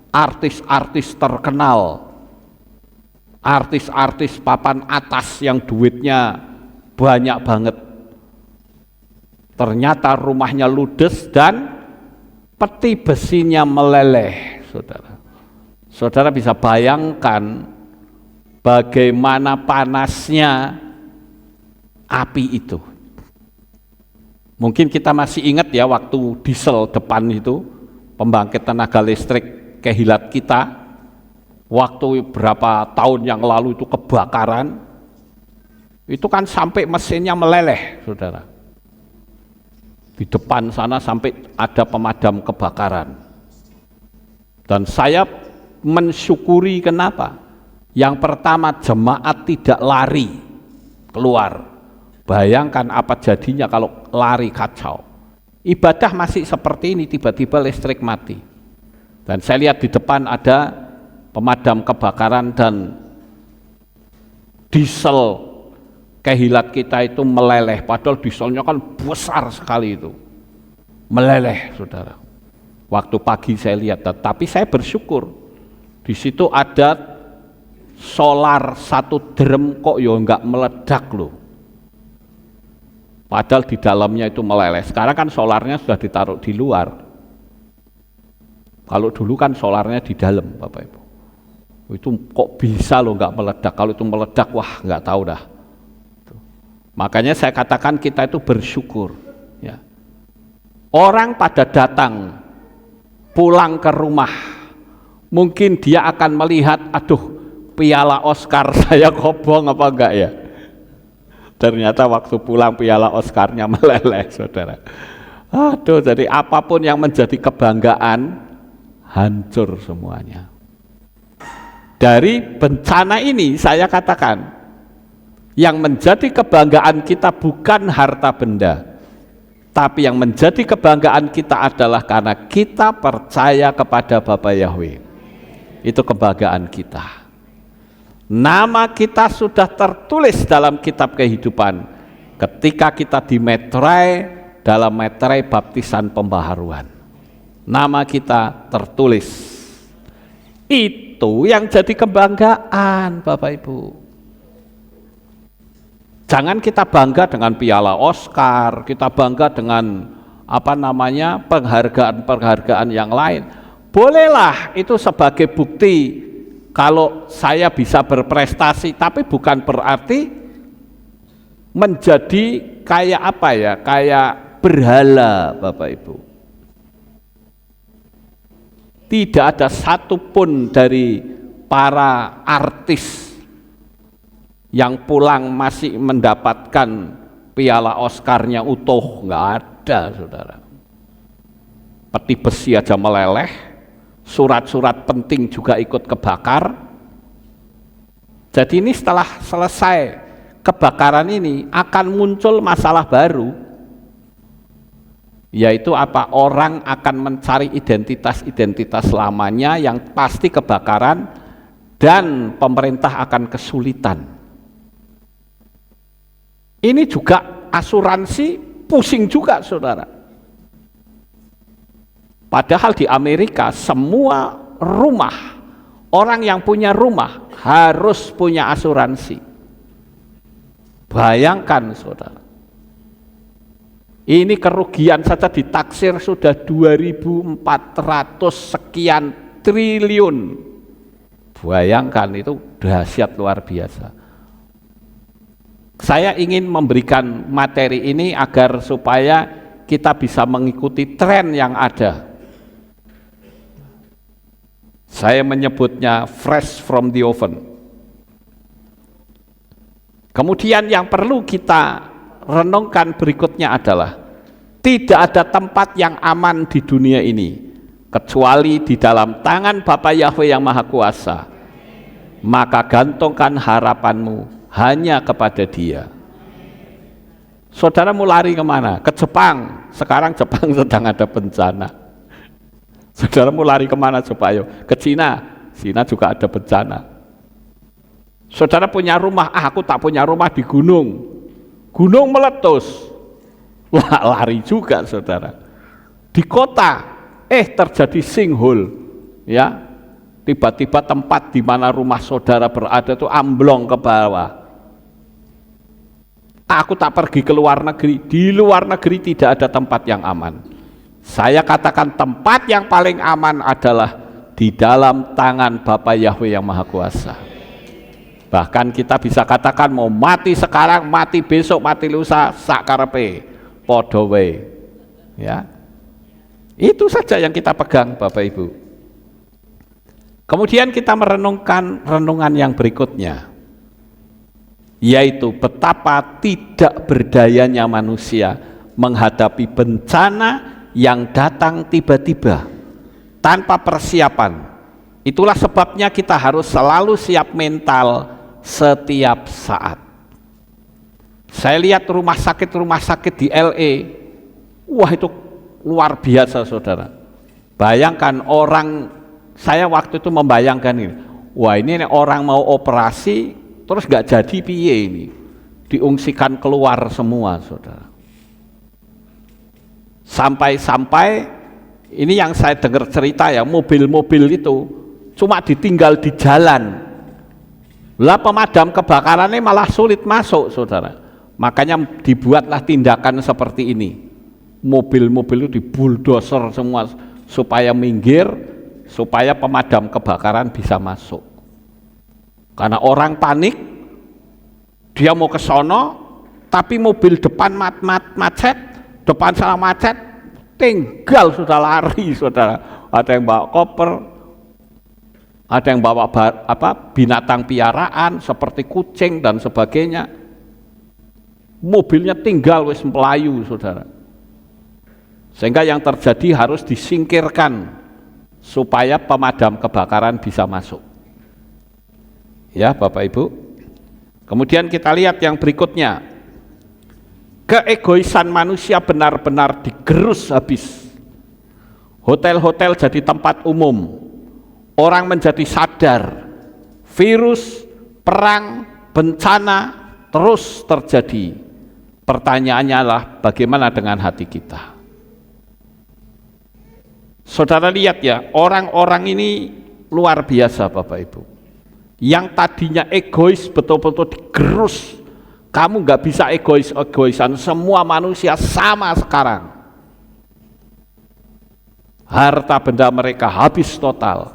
artis-artis terkenal, artis-artis papan atas yang duitnya banyak banget. Ternyata rumahnya ludes dan peti besinya meleleh, saudara. Saudara bisa bayangkan bagaimana panasnya api itu. Mungkin kita masih ingat ya waktu diesel depan itu, pembangkit tenaga listrik kehilat kita, waktu berapa tahun yang lalu itu kebakaran, itu kan sampai mesinnya meleleh, saudara. Di depan sana sampai ada pemadam kebakaran. Dan saya mensyukuri kenapa? Yang pertama, jemaat tidak lari keluar. Bayangkan apa jadinya kalau lari kacau. Ibadah masih seperti ini, tiba-tiba listrik mati. Dan saya lihat di depan ada pemadam kebakaran dan diesel kehilat kita itu meleleh. Padahal dieselnya kan besar sekali itu. Meleleh, saudara. Waktu pagi saya lihat, tapi saya bersyukur. Di situ ada solar 1 drum kok ya enggak meledak loh. Padahal di dalamnya itu meleleh. Sekarang kan solarnya sudah ditaruh di luar. Kalau dulu kan solarnya di dalam, Bapak Ibu. Itu kok bisa loh nggak meledak. Kalau itu meledak, wah nggak tahu dah. Makanya saya katakan kita itu bersyukur. Ya. Orang pada datang pulang ke rumah, mungkin dia akan melihat, aduh, piala Oscar saya kobong apa enggak ya? Ternyata waktu pulang piala Oscarnya meleleh, saudara. Aduh, jadi apapun yang menjadi kebanggaan, hancur semuanya. Dari bencana ini saya katakan, yang menjadi kebanggaan kita bukan harta benda, tapi yang menjadi kebanggaan kita adalah karena kita percaya kepada Bapa Yahweh. Itu kebanggaan kita. Nama kita sudah tertulis dalam kitab kehidupan ketika kita dimeterai dalam meterai baptisan pembaharuan. Nama kita tertulis. Itu yang jadi kebanggaan, Bapak Ibu. Jangan kita bangga dengan piala Oscar, kita bangga dengan penghargaan-penghargaan yang lain. Bolehlah itu sebagai bukti kalau saya bisa berprestasi, tapi bukan berarti menjadi kayak berhala, Bapak Ibu. Tidak ada satupun dari para artis yang pulang masih mendapatkan piala Oscarnya utuh, nggak ada, saudara. Peti besi aja meleleh, surat-surat penting juga ikut kebakar. Jadi ini setelah selesai kebakaran ini akan muncul masalah baru, yaitu apa? Orang akan mencari identitas-identitas lamanya yang pasti kebakaran dan pemerintah akan kesulitan. Ini juga asuransi pusing juga, saudara. Padahal di Amerika semua rumah, orang yang punya rumah harus punya asuransi. Bayangkan, saudara. Ini kerugian saja ditaksir sudah 2.400 sekian triliun. Bayangkan, itu dahsyat luar biasa. Saya ingin memberikan materi ini agar supaya kita bisa mengikuti tren yang ada. Saya menyebutnya fresh from the oven. Kemudian yang perlu kita renungkan berikutnya adalah tidak ada tempat yang aman di dunia ini kecuali di dalam tangan Bapa Yahweh yang Maha Kuasa. Maka gantungkan harapanmu hanya kepada Dia. Saudara mau lari kemana? Ke Jepang. Sekarang Jepang sedang ada bencana. Saudara mau lari kemana coba ayo? Ke Cina. Cina juga ada bencana. Saudara punya rumah, aku tak punya rumah di gunung. Gunung meletus. Wah, lari juga, saudara. Di kota, terjadi sinkhole, ya. Tiba-tiba tempat di mana rumah saudara berada itu amblong ke bawah. Aku tak pergi ke luar negeri. Di luar negeri tidak ada tempat yang aman. Saya katakan tempat yang paling aman adalah di dalam tangan Bapa Yahweh yang Maha Kuasa. Bahkan kita bisa katakan mau mati sekarang, mati besok, mati lusa, sak karepe, padha wae. Ya. Itu saja yang kita pegang, Bapak Ibu. Kemudian kita merenungkan renungan yang berikutnya, yaitu betapa tidak berdayanya manusia menghadapi bencana yang datang tiba-tiba tanpa persiapan. Itulah sebabnya kita harus selalu siap mental setiap saat. Saya lihat rumah sakit di LA, wah itu luar biasa saudara. Bayangkan saya waktu itu membayangkan ini, wah ini orang mau operasi terus nggak jadi piye ini, diungsikan keluar semua saudara. Sampai ini yang saya dengar cerita ya, mobil-mobil itu cuma ditinggal di jalan. Lah pemadam kebakarannya malah sulit masuk saudara. Makanya dibuatlah tindakan seperti ini. Mobil-mobil itu dibuldoser semua supaya minggir, supaya pemadam kebakaran bisa masuk. Karena orang panik, dia mau ke sono, tapi mobil depan macet, depan salah macet, tinggal sudah lari saudara. Ada yang bawa koper, ada yang bawa binatang piaraan seperti kucing dan sebagainya. Mobilnya tinggal wis melayu saudara. Sehingga yang terjadi harus disingkirkan supaya pemadam kebakaran bisa masuk. Ya Bapak Ibu. Kemudian kita lihat yang berikutnya. Keegoisan manusia benar-benar digerus habis. Hotel-hotel jadi tempat umum. Orang menjadi sadar. Virus, perang, bencana terus terjadi. Pertanyaannya adalah bagaimana dengan hati kita? Saudara lihat ya, orang-orang ini luar biasa Bapak Ibu. Yang tadinya egois betul-betul digerus. Kamu nggak bisa egoisan, semua manusia sama sekarang. Harta benda mereka habis total.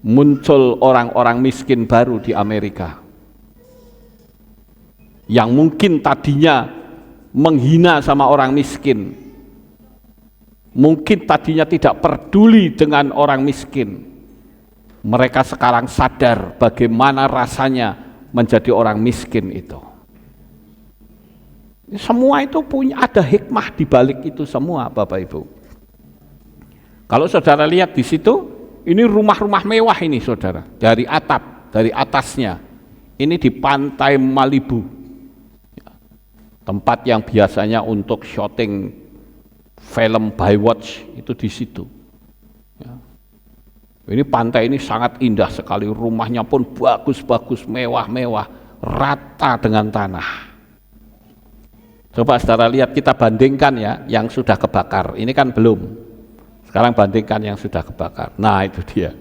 Muncul orang-orang miskin baru di Amerika. Yang mungkin tadinya menghina sama orang miskin. Mungkin tadinya tidak peduli dengan orang miskin. Mereka sekarang sadar bagaimana rasanya menjadi orang miskin itu. Semua itu ada hikmah di balik itu semua Bapak Ibu. Kalau saudara lihat di situ, ini rumah-rumah mewah ini saudara, dari atap, dari atasnya. Ini di pantai Malibu. Tempat yang biasanya untuk syuting film Baywatch itu di situ. Ya. Ini pantai ini sangat indah sekali, rumahnya pun bagus-bagus, mewah-mewah, rata dengan tanah. Coba saudara lihat, kita bandingkan ya, yang sudah kebakar. Ini kan belum. Sekarang bandingkan yang sudah kebakar. Nah itu dia.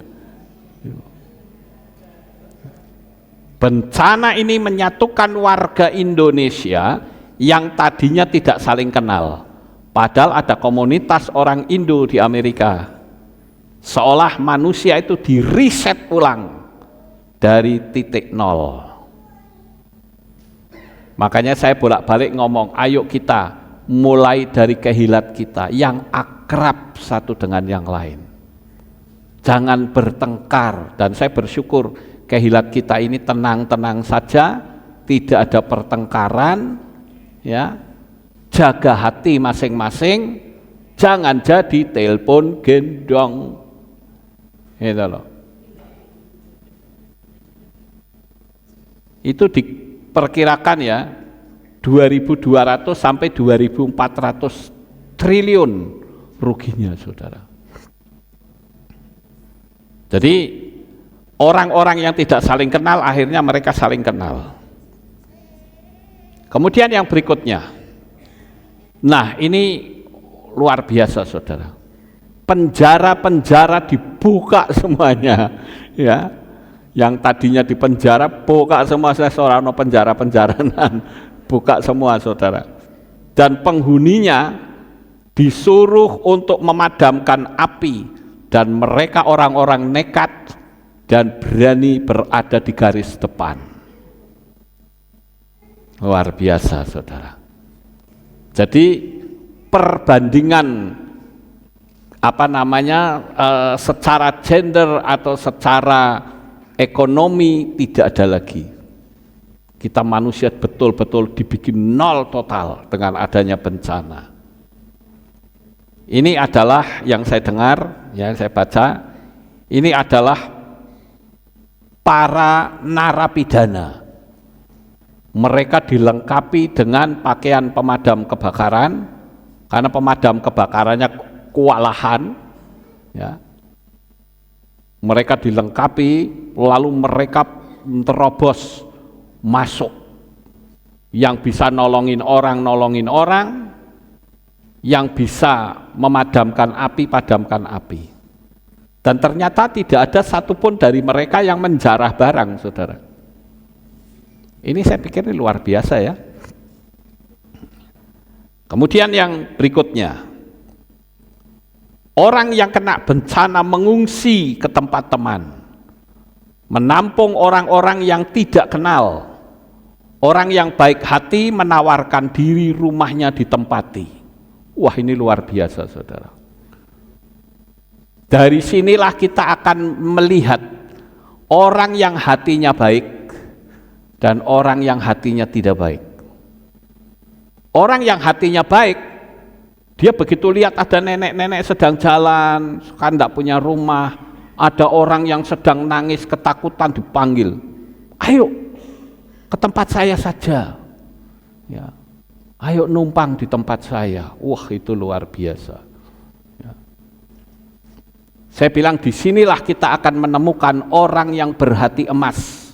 Bencana ini menyatukan warga Indonesia yang tadinya tidak saling kenal. Padahal ada komunitas orang Indo di Amerika. Seolah manusia itu diriset ulang dari titik nol. Makanya saya bolak-balik ngomong, ayo kita mulai dari kehilat kita yang akrab satu dengan yang lain. Jangan bertengkar, dan saya bersyukur kehilat kita ini tenang-tenang saja, tidak ada pertengkaran, ya. Jaga hati masing-masing, jangan jadi telepon gendong. Gitu loh. Itu diperkirakan ya 2.200 sampai 2.400 triliun ruginya saudara. Jadi orang-orang yang tidak saling kenal akhirnya mereka saling kenal. Kemudian yang berikutnya, nah ini luar biasa saudara. Penjara-penjara dibuka semuanya, ya. Yang tadinya di penjara buka semua, seorang penjara-penjaranan buka semua saudara. Dan penghuninya disuruh untuk memadamkan api, dan mereka orang-orang nekat dan berani berada di garis depan. Luar biasa saudara. Jadi perbandingan secara gender atau secara ekonomi tidak ada lagi. Kita manusia betul-betul dibikin nol total dengan adanya bencana. Ini adalah yang saya dengar, yang saya baca, ini adalah para narapidana. Mereka dilengkapi dengan pakaian pemadam kebakaran, karena pemadam kebakarannya kewalahan, ya. Mereka dilengkapi, lalu mereka terobos masuk, yang bisa nolongin orang, yang bisa memadamkan api, padamkan api. Dan ternyata tidak ada satupun dari mereka yang menjarah barang, saudara. Ini saya pikir ini luar biasa ya. Kemudian yang berikutnya, orang yang kena bencana mengungsi ke tempat teman, menampung orang-orang yang tidak kenal, orang yang baik hati menawarkan diri, rumahnya ditempati. Wah, ini luar biasa saudara. Dari sinilah kita akan melihat orang yang hatinya baik dan orang yang hatinya tidak baik. Orang yang hatinya baik, dia begitu lihat ada nenek-nenek sedang jalan, kan tidak punya rumah, ada orang yang sedang nangis ketakutan, dipanggil, ayo ke tempat saya saja, ya, ayo numpang di tempat saya. Wah, itu luar biasa. Ya. Saya bilang disinilah kita akan menemukan orang yang berhati emas.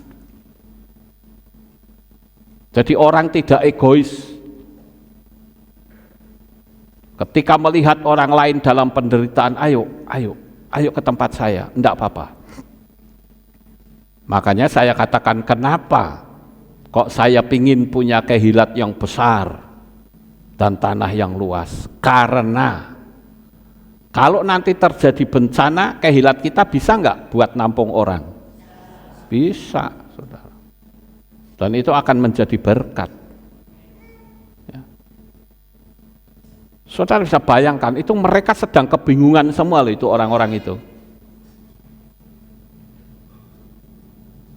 Jadi orang tidak egois. Ketika melihat orang lain dalam penderitaan, ayo ke tempat saya, enggak apa-apa. Makanya saya katakan, kenapa kok saya pingin punya kehilat yang besar dan tanah yang luas? Karena kalau nanti terjadi bencana, kehilat kita bisa enggak buat nampung orang? Bisa, saudara. Dan itu akan menjadi berkat. Ya. Saudara bisa bayangkan, itu mereka sedang kebingungan semua loh, itu orang-orang itu.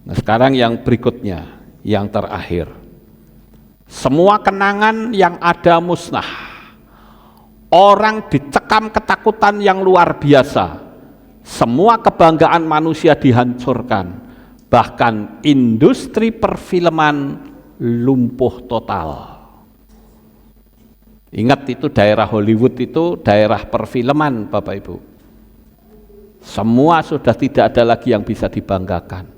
Nah, sekarang yang berikutnya, yang terakhir. Semua kenangan yang ada musnah. Orang dicekam ketakutan yang luar biasa. Semua kebanggaan manusia dihancurkan. Bahkan industri perfilman lumpuh total. Ingat, itu daerah Hollywood itu daerah perfilman Bapak Ibu. Semua sudah tidak ada lagi yang bisa dibanggakan.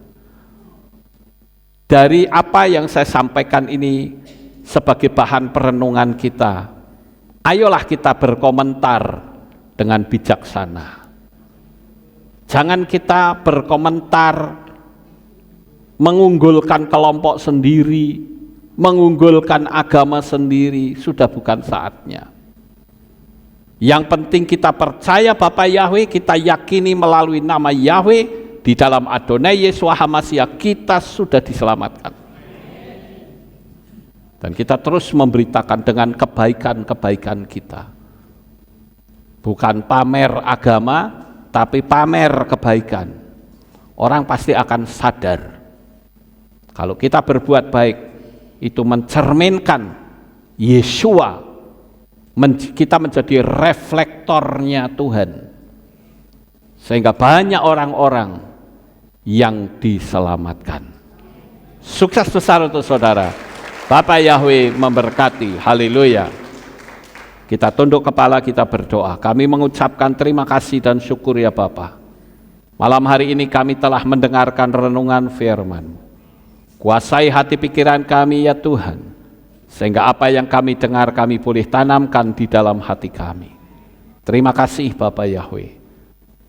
Dari apa yang saya sampaikan ini sebagai bahan perenungan kita, ayolah kita berkomentar dengan bijaksana. Jangan kita berkomentar mengunggulkan kelompok sendiri, mengunggulkan agama sendiri, sudah bukan saatnya. Yang penting kita percaya Bapa Yahweh, kita yakini melalui nama Yahweh, di dalam Adonai Yeshua HaMashiach kita sudah diselamatkan. Dan kita terus memberitakan dengan kebaikan-kebaikan kita. Bukan pamer agama, tapi pamer kebaikan. Orang pasti akan sadar. Kalau kita berbuat baik, itu mencerminkan Yeshua, kita menjadi reflektornya Tuhan, sehingga banyak orang-orang yang diselamatkan. Sukses besar untuk saudara. Bapak Yahweh memberkati. Haleluya. Kita tunduk kepala, kita berdoa. Kami mengucapkan terima kasih dan syukur ya Bapa. Malam hari ini kami telah mendengarkan renungan firman-Mu. Kuasai hati pikiran kami ya Tuhan, sehingga apa yang kami dengar kami boleh tanamkan di dalam hati kami. Terima kasih Bapa Yahweh.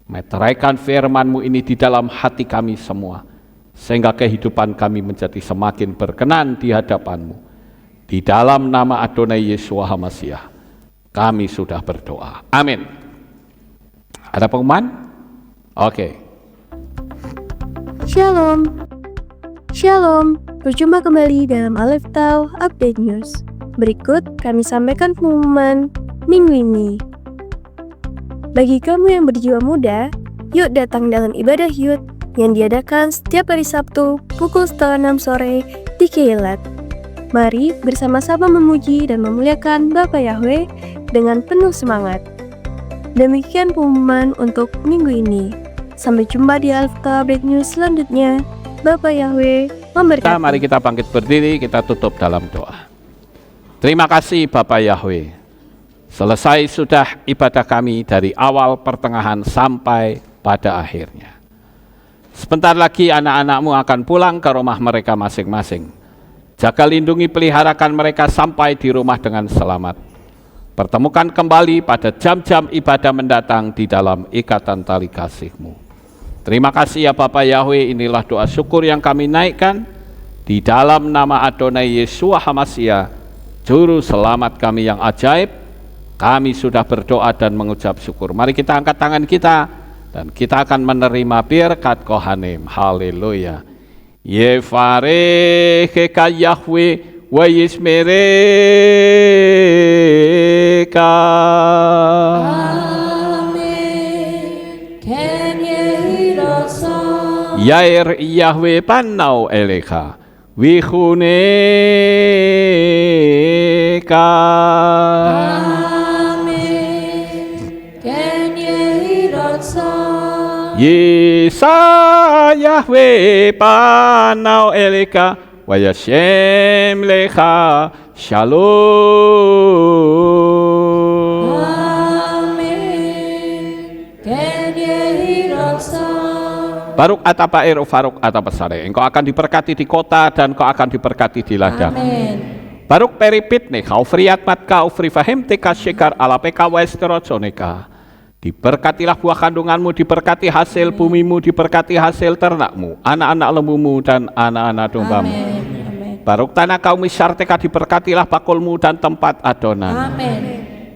Meteraikan firman-Mu ini di dalam hati kami semua, sehingga kehidupan kami menjadi semakin berkenan di hadapan-Mu. Di dalam nama Adonai Yeshua HaMashiach, kami sudah berdoa. Amin. Ada pengumuman? Oke. Shalom. Shalom. Berjumpa kembali dalam Aleph Tau Update News. Berikut kami sampaikan pengumuman minggu ini. Bagi kamu yang berjiwa muda, yuk datang dalam ibadah Yud yang diadakan setiap hari Sabtu pukul 5:30 sore di Keilat. Mari bersama-sama memuji dan memuliakan Bapa Yahweh dengan penuh semangat. Demikian pengumuman untuk minggu ini. Sampai jumpa di Aleph Tau Update News selanjutnya. Bapa Yahweh memberkati. Mari kita bangkit berdiri, kita tutup dalam doa. Terima kasih Bapa Yahweh. Selesai sudah ibadah kami dari awal, pertengahan, sampai pada akhirnya. Sebentar lagi anak-anakmu akan pulang ke rumah mereka masing-masing. Jaga lindungi peliharakan mereka sampai di rumah dengan selamat. Pertemukan kembali pada jam-jam ibadah mendatang di dalam ikatan tali kasih-Mu. Terima kasih ya Bapa Yahweh, inilah doa syukur yang kami naikkan di dalam nama Adonai Yeshua HaMashiach, Juru Selamat kami yang ajaib. Kami sudah berdoa dan mengucap syukur. Mari kita angkat tangan kita dan kita akan menerima birkat Kohanim. Haleluya. Yevarecheka Yahweh wa yismereka. Amen. Ken yehirosa. Yair Yahweh panau elecha. Wihuneka. Yesa Yahweh panau eleka wa yashem lecha shalom. Amin. Ken yehirosa. Baruk atapa ero faruk atapa sare. Engkau akan diberkati di kota dan engkau akan diberkati di ladang. Amin. Baruk peripit nih kau friat matka ufri fahim teka shekar ala peka westeroconeka. Diberkatilah buah kandunganmu, diberkati hasil bumimu, diberkati hasil ternakmu, anak-anak lembumu dan anak-anak dombamu. Baruk tanah kaum Isyarteka, diberkatilah bakulmu dan tempat adonan. Amin.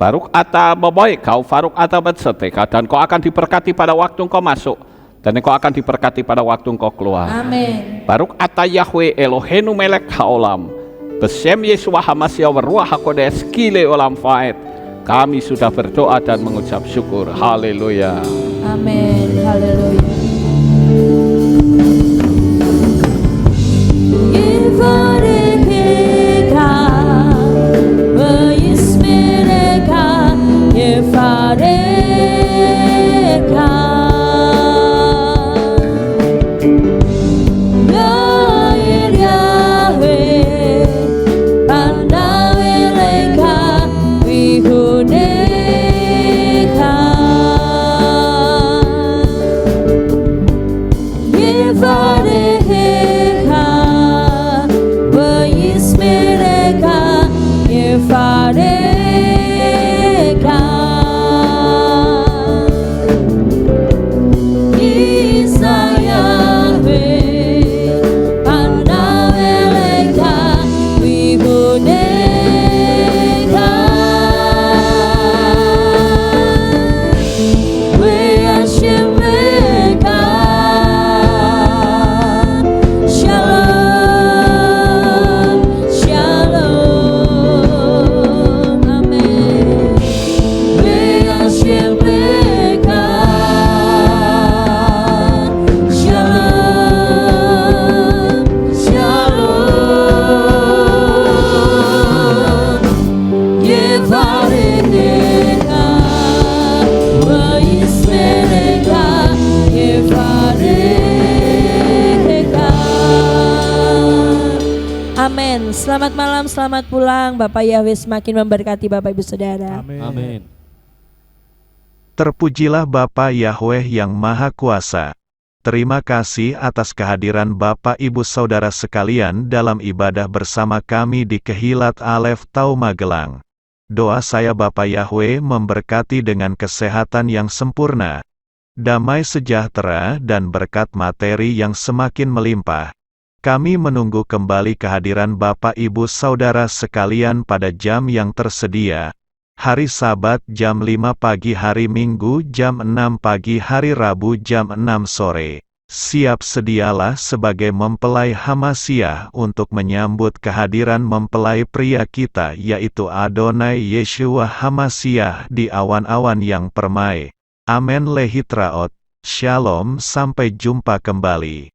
Baruk ata boboy kau faruk ata betseteka, dan kau akan diberkati pada waktu engkau masuk, dan engkau akan diberkati pada waktu engkau keluar. Amin. Baruk ata Yahweh Elohenu melek haolam, besem Yeshua HaMashiach waruah hakodes kile olam faed. Kami sudah berdoa dan mengucap syukur. Haleluya. Amin. Haleluya. Yevarecheka wa yismereka. Yevareka. Yair Yahweh pandau eleka. Wihuneka. Yevarecheka wa yismereka. Yevareka. Isa Yahweh pandau eleka. Wihuneka. Weyashemeka. Shalom. Shalom. Amen. Weyashemeka. Shalom. Shalom. Yevarecheka wa yismereka. Yevarecheka. Amin. Selamat malam, selamat pulang. Bapak Yahweh semakin memberkati Bapak Ibu Saudara. Amin. Terpujilah Bapa Yahweh yang Maha Kuasa. Terima kasih atas kehadiran Bapak Ibu Saudara sekalian dalam ibadah bersama kami di Kehilat Aleph Tau Magelang. Doa saya Bapa Yahweh memberkati dengan kesehatan yang sempurna, damai sejahtera dan berkat materi yang semakin melimpah. Kami menunggu kembali kehadiran Bapak Ibu Saudara sekalian pada jam yang tersedia. Hari Sabat jam 5 pagi, hari Minggu jam 6 pagi, hari Rabu jam 6 sore. Siap sedialah sebagai mempelai Hamasiah untuk menyambut kehadiran mempelai pria kita, yaitu Adonai Yeshua Hamasiah di awan-awan yang permai. Amen lehitraot. Shalom, sampai jumpa kembali.